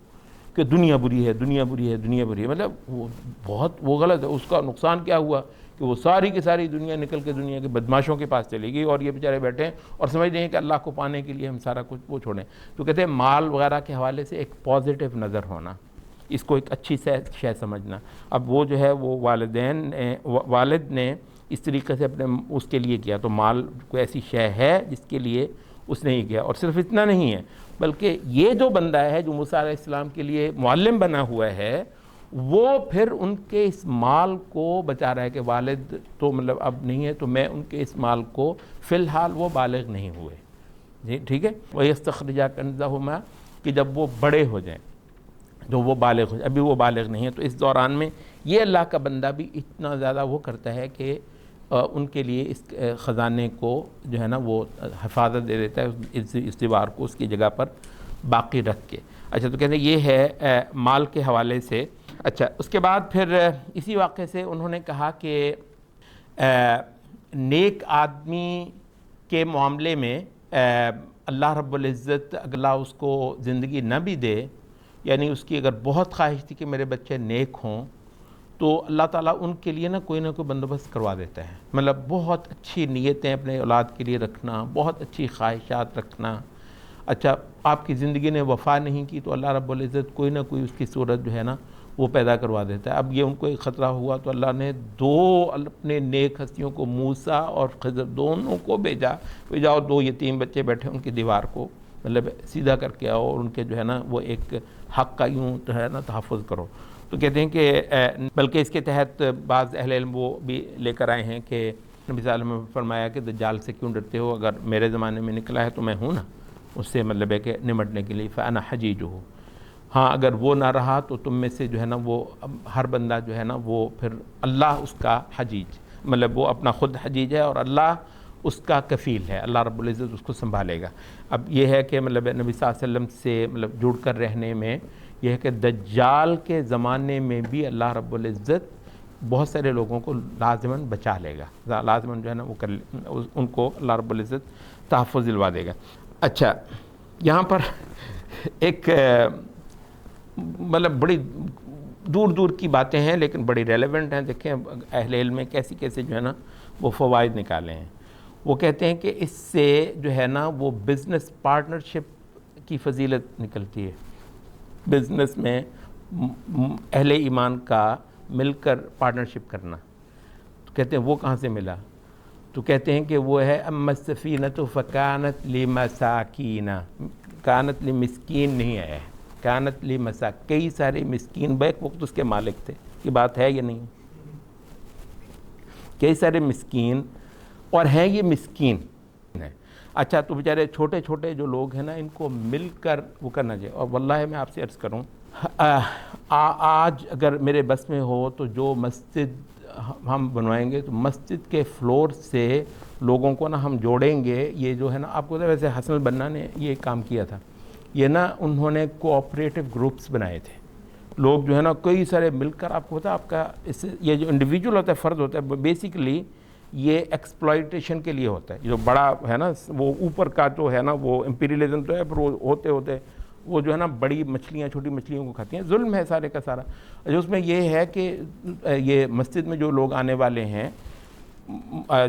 کہ دنیا بری ہے دنیا بری ہے دنیا بری ہے. مطلب وہ بہت وہ غلط ہے. اس کا نقصان کیا ہوا کہ وہ ساری کی ساری دنیا نکل کے دنیا کے بدماشوں کے پاس چلی گئی, اور یہ بیچارے بیٹھے ہیں اور سمجھ رہے ہیں کہ اللہ کو پانے کے لیے ہم سارا کچھ وہ چھوڑیں. تو کہتے ہیں مال وغیرہ کے حوالے سے ایک پازیٹیو نظر ہونا, اس کو ایک اچھی شے سمجھنا. اب وہ جو ہے وہ والد نے اس طریقے سے اپنے اس کے لیے کیا, تو مال کوئی ایسی شے ہے جس کے لیے اس نے ہی کیا. اور صرف اتنا نہیں ہے بلکہ یہ جو بندہ ہے جو موسیٰ علیہ السلام کے لیے معلم بنا ہوا ہے, وہ پھر ان کے اس مال کو بچا رہا ہے کہ والد تو مطلب اب نہیں ہے, تو میں ان کے اس مال کو فی الحال وہ بالغ نہیں ہوئے, جی ٹھیک ہے. وَيَسْتَخْرِجَا كَنْزَهُمَا, کہ جب وہ بڑے ہو جائیں, جو وہ بالغ ہو جائیں, ابھی وہ بالغ نہیں ہے, تو اس دوران میں یہ اللہ کا بندہ بھی اتنا زیادہ وہ کرتا ہے کہ ان کے لیے اس خزانے کو جو ہے نا وہ حفاظت دے دیتا ہے, اس دیوار کو اس کی جگہ پر باقی رکھ کے. اچھا, تو کہتے ہیں یہ ہے مال کے حوالے سے. اچھا, اس کے بعد پھر اسی واقعے سے انہوں نے کہا کہ نیک آدمی کے معاملے میں اللہ رب العزت اللہ اس کو زندگی نہ بھی دے, یعنی اس کی اگر بہت خواہش تھی کہ میرے بچے نیک ہوں, تو اللہ تعالیٰ ان کے لیے نہ کوئی بندوبست کروا دیتا ہے. مطلب بہت اچھی نیتیں اپنے اولاد کے لیے رکھنا, بہت اچھی خواہشات رکھنا. اچھا, آپ کی زندگی نے وفا نہیں کی تو اللہ رب العزت کوئی نہ کوئی اس کی صورت جو ہے نا وہ پیدا کروا دیتا ہے. اب یہ ان کو ایک خطرہ ہوا تو اللہ نے دو اپنے نیک ہستیوں کو, موسیٰ اور خضر, دونوں کو بھیجا, جاؤ دو یتیم بچے بیٹھے ان کی دیوار کو مطلب سیدھا کر کے آؤ, اور ان کے جو ہے نا وہ ایک حق کا یوں جو ہے نا تحفظ کرو. تو کہتے ہیں کہ بلکہ اس کے تحت بعض اہل علم وہ بھی لے کر آئے ہیں کہ نبی صلی اللہ علیہ وسلم نے فرمایا کہ دجال سے کیوں ڈرتے ہو, اگر میرے زمانے میں نکلا ہے تو میں ہوں نا اس سے مطلب ہے کہ نمٹنے کے لیے, فانا حجیجہ. ہاں, اگر وہ نہ رہا تو تم میں سے جو ہے نا وہ ہر بندہ جو ہے نا وہ پھر اللہ اس کا حجیج, مطلب وہ اپنا خود حجیج ہے اور اللہ اس کا کفیل ہے, اللہ رب العزت اس کو سنبھالے گا. اب یہ ہے کہ مطلب نبی صلی اللہ علیہ وسلم سے مطلب جڑ کر رہنے میں یہ ہے کہ دجال کے زمانے میں بھی اللہ رب العزت بہت سارے لوگوں کو لازماً بچا لے گا, لازماً جو ہے نا وہ ان کو اللہ رب العزت تحفظ دلوا دے گا. اچھا, یہاں پر ایک مطلب بڑی دور دور کی باتیں ہیں لیکن بڑی ریلیونٹ ہیں. دیکھیں اہل علم میں کیسی کیسے جو ہے نا وہ فوائد نکالے ہیں. وہ کہتے ہیں کہ اس سے جو ہے نا وہ بزنس پارٹنرشپ کی فضیلت نکلتی ہے. بزنس میں اہل ایمان کا مل کر پارٹنرشپ کرنا, تو کہتے ہیں وہ کہاں سے ملا, تو کہتے ہیں کہ وہ ہے اما السفینۃ فکانت لمساکین, کانت لمسکین نہیں ہے, کانت لمساکین, کئی سارے مسکین بیک وقت اس کے مالک تھے. یہ بات ہے یا نہیں؟ کئی سارے مسکین اور ہیں یہ مسکین ہیں. اچھا, تو بیچارے چھوٹے چھوٹے جو لوگ ہیں نا ان کو مل کر وہ کرنا چاہیے. اور واللہ میں آپ سے عرض کروں, آج اگر میرے بس میں ہو تو جو مسجد ہم بنوائیں گے تو مسجد کے فلور سے لوگوں کو نا ہم جوڑیں گے. یہ جو ہے نا آپ کو ویسے حسن البنا نے یہ کام کیا تھا, یہ نا انہوں نے کوآپریٹو گروپس بنائے تھے. لوگ جو ہے نا کئی سارے مل کر, آپ کو پتا آپ کا اس یہ جو انڈیویجول ہوتا ہے, فرد ہوتا ہے, بیسیکلی یہ ایکسپلائٹیشن کے لیے ہوتا ہے. جو بڑا ہے نا وہ اوپر کا جو ہے نا وہ امپیریلزم تو ہے, پر وہ ہوتے ہوتے وہ جو ہے نا بڑی مچھلیاں چھوٹی مچھلیوں کو کھاتی ہیں. ظلم ہے سارے کا سارا. جو اس میں یہ ہے کہ یہ مسجد میں جو لوگ آنے والے ہیں,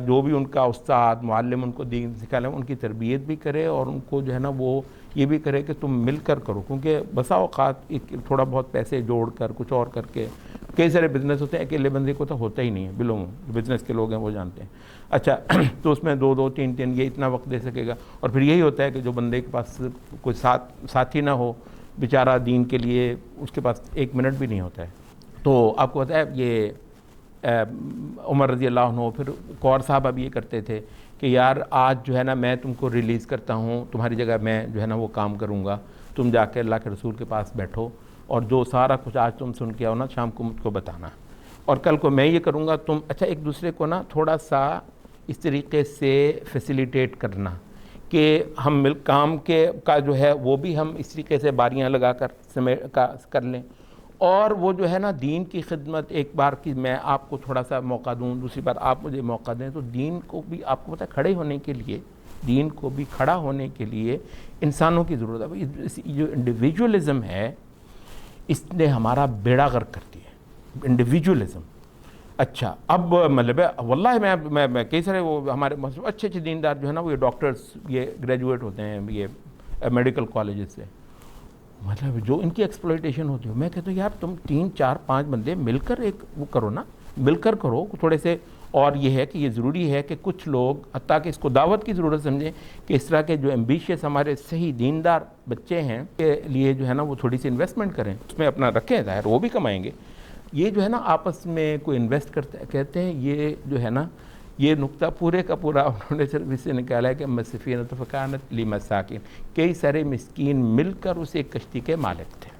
جو بھی ان کا استاد معلم ان کو دین سکھانے, ان کی تربیت بھی کرے اور ان کو جو ہے نا وہ یہ بھی کرے کہ تم مل کر کرو. کیونکہ بسا اوقات تھوڑا بہت پیسے جوڑ کر کچھ اور کر کے کئی سارے بزنس ہوتے ہیں اکیلے بندے کو تو ہوتا ہی نہیں ہے، جو بزنس کے لوگ ہیں وہ جانتے ہیں. اچھا تو اس میں 2 3 یہ اتنا وقت دے سکے گا. اور پھر یہی ہوتا ہے کہ جو بندے کے پاس کوئی ساتھی نہ ہو بیچارہ دین کے لیے، اس کے پاس 1 منٹ بھی نہیں ہوتا ہے. تو آپ کو پتہ ہے یہ عمر رضی اللہ عنہ، پھر قور صاحب اب یہ کرتے تھے کہ یار آج جو ہے نا میں تم کو ریلیز کرتا ہوں، تمہاری جگہ میں جو ہے نا وہ کام کروں گا، تم جا کے اللہ کے رسول کے پاس بیٹھو اور جو سارا کچھ آج تم سن کے آؤ نا شام کو مجھ کو بتانا، اور کل کو میں یہ کروں گا. تم اچھا ایک دوسرے کو نا تھوڑا سا اس طریقے سے فیسیلیٹیٹ کرنا کہ ہم کام کا جو ہے وہ بھی ہم اس طریقے سے باریاں لگا کر لیں، اور وہ جو ہے نا دین کی خدمت، ایک بار کی میں آپ کو تھوڑا سا موقع دوں، دوسری بار آپ مجھے موقع دیں، تو دین کو بھی آپ کو پتہ ہے کھڑے ہونے کے لیے، دین کو بھی کھڑا ہونے کے لیے انسانوں کی ضرورت ہے. جو انڈیویجولزم ہے اس نے ہمارا بیڑا غرق کر دیا ہے، انڈیویجولزم. اچھا اب مطلب ہے واللہ میں کئی سارے وہ ہمارے اچھے دیندار جو ہے نا وہ یہ ڈاکٹرز یہ گریجویٹ ہوتے ہیں یہ میڈیکل کالجز سے، مطلب جو ان کی ایکسپلائٹیشن ہوتی ہے. میں کہتا ہوں یار تم 3 4 5 بندے مل کر ایک وہ کرو نا، مل کر کرو تھوڑے سے. اور یہ ہے کہ یہ ضروری ہے کہ کچھ لوگ حتیٰ کہ اس کو دعوت کی ضرورت سمجھیں کہ اس طرح کے جو ایمبیشیس ہمارے صحیح دیندار بچے ہیں کے لیے جو ہے نا وہ تھوڑی سی انویسٹمنٹ کریں، اس میں اپنا رکھیں، ظاہر وہ بھی کمائیں گے. یہ جو ہے نا آپس میں کوئی انویسٹ کرتے کہتے ہیں، یہ جو ہے نا یہ نقطہ پورے کا پورا انہوں نے صرف اس سے نکالا ہے کہ مسفینۃ فکانت لمساکین، کئی سارے مسکین مل کر اس ایک کشتی کے مالک تھے.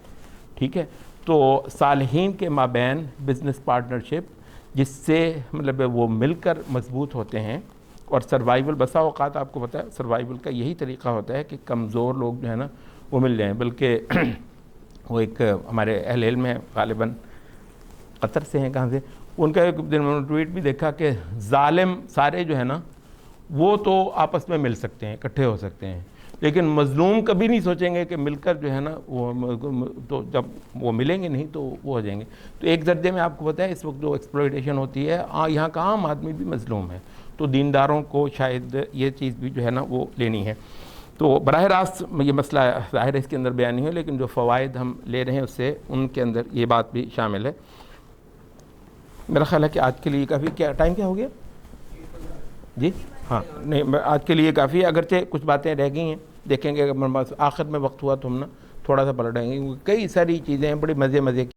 ٹھیک ہے، تو صالحین کے مابین بزنس پارٹنرشپ جس سے مطلب وہ مل کر مضبوط ہوتے ہیں. اور سروائیول بسا اوقات آپ کو پتہ ہے سروائیول کا یہی طریقہ ہوتا ہے کہ کمزور لوگ جو ہے نا وہ مل جائیں. بلکہ وہ ایک ہمارے اہل علم ہیں غالباً قطر سے ہیں، کہاں سے، ان کا ایک دن میں نے ٹویٹ بھی دیکھا کہ ظالم سارے جو ہے نا وہ تو آپس میں مل سکتے ہیں، اکٹھے ہو سکتے ہیں، لیکن مظلوم کبھی نہیں سوچیں گے کہ مل کر جو ہے نا وہ، تو جب وہ ملیں گے نہیں تو وہ ہو جائیں گے. تو ایک درجے میں آپ کو پتہ ہے اس وقت جو ایکسپلائٹیشن ہوتی ہے یہاں کا عام آدمی بھی مظلوم ہے، تو دینداروں کو شاید یہ چیز بھی جو ہے نا وہ لینی ہے. تو براہ راست یہ مسئلہ ظاہر ہے اس کے اندر بیان نہیں ہے، لیکن جو فوائد ہم لے رہے ہیں اس سے ان کے اندر یہ بات بھی شامل ہے. میرا خیال ہے کہ آج کے لیے کافی. کیا ٹائم کیا ہو گیا جی؟ ہاں نہیں آج کے لیے کافی ہے، اگرچہ کچھ باتیں رہ گئی ہیں، دیکھیں گے اگر آخر میں وقت ہوا تو ہم نا تھوڑا سا پلٹیں گے، کئی ساری چیزیں ہیں بڑی مزے کی.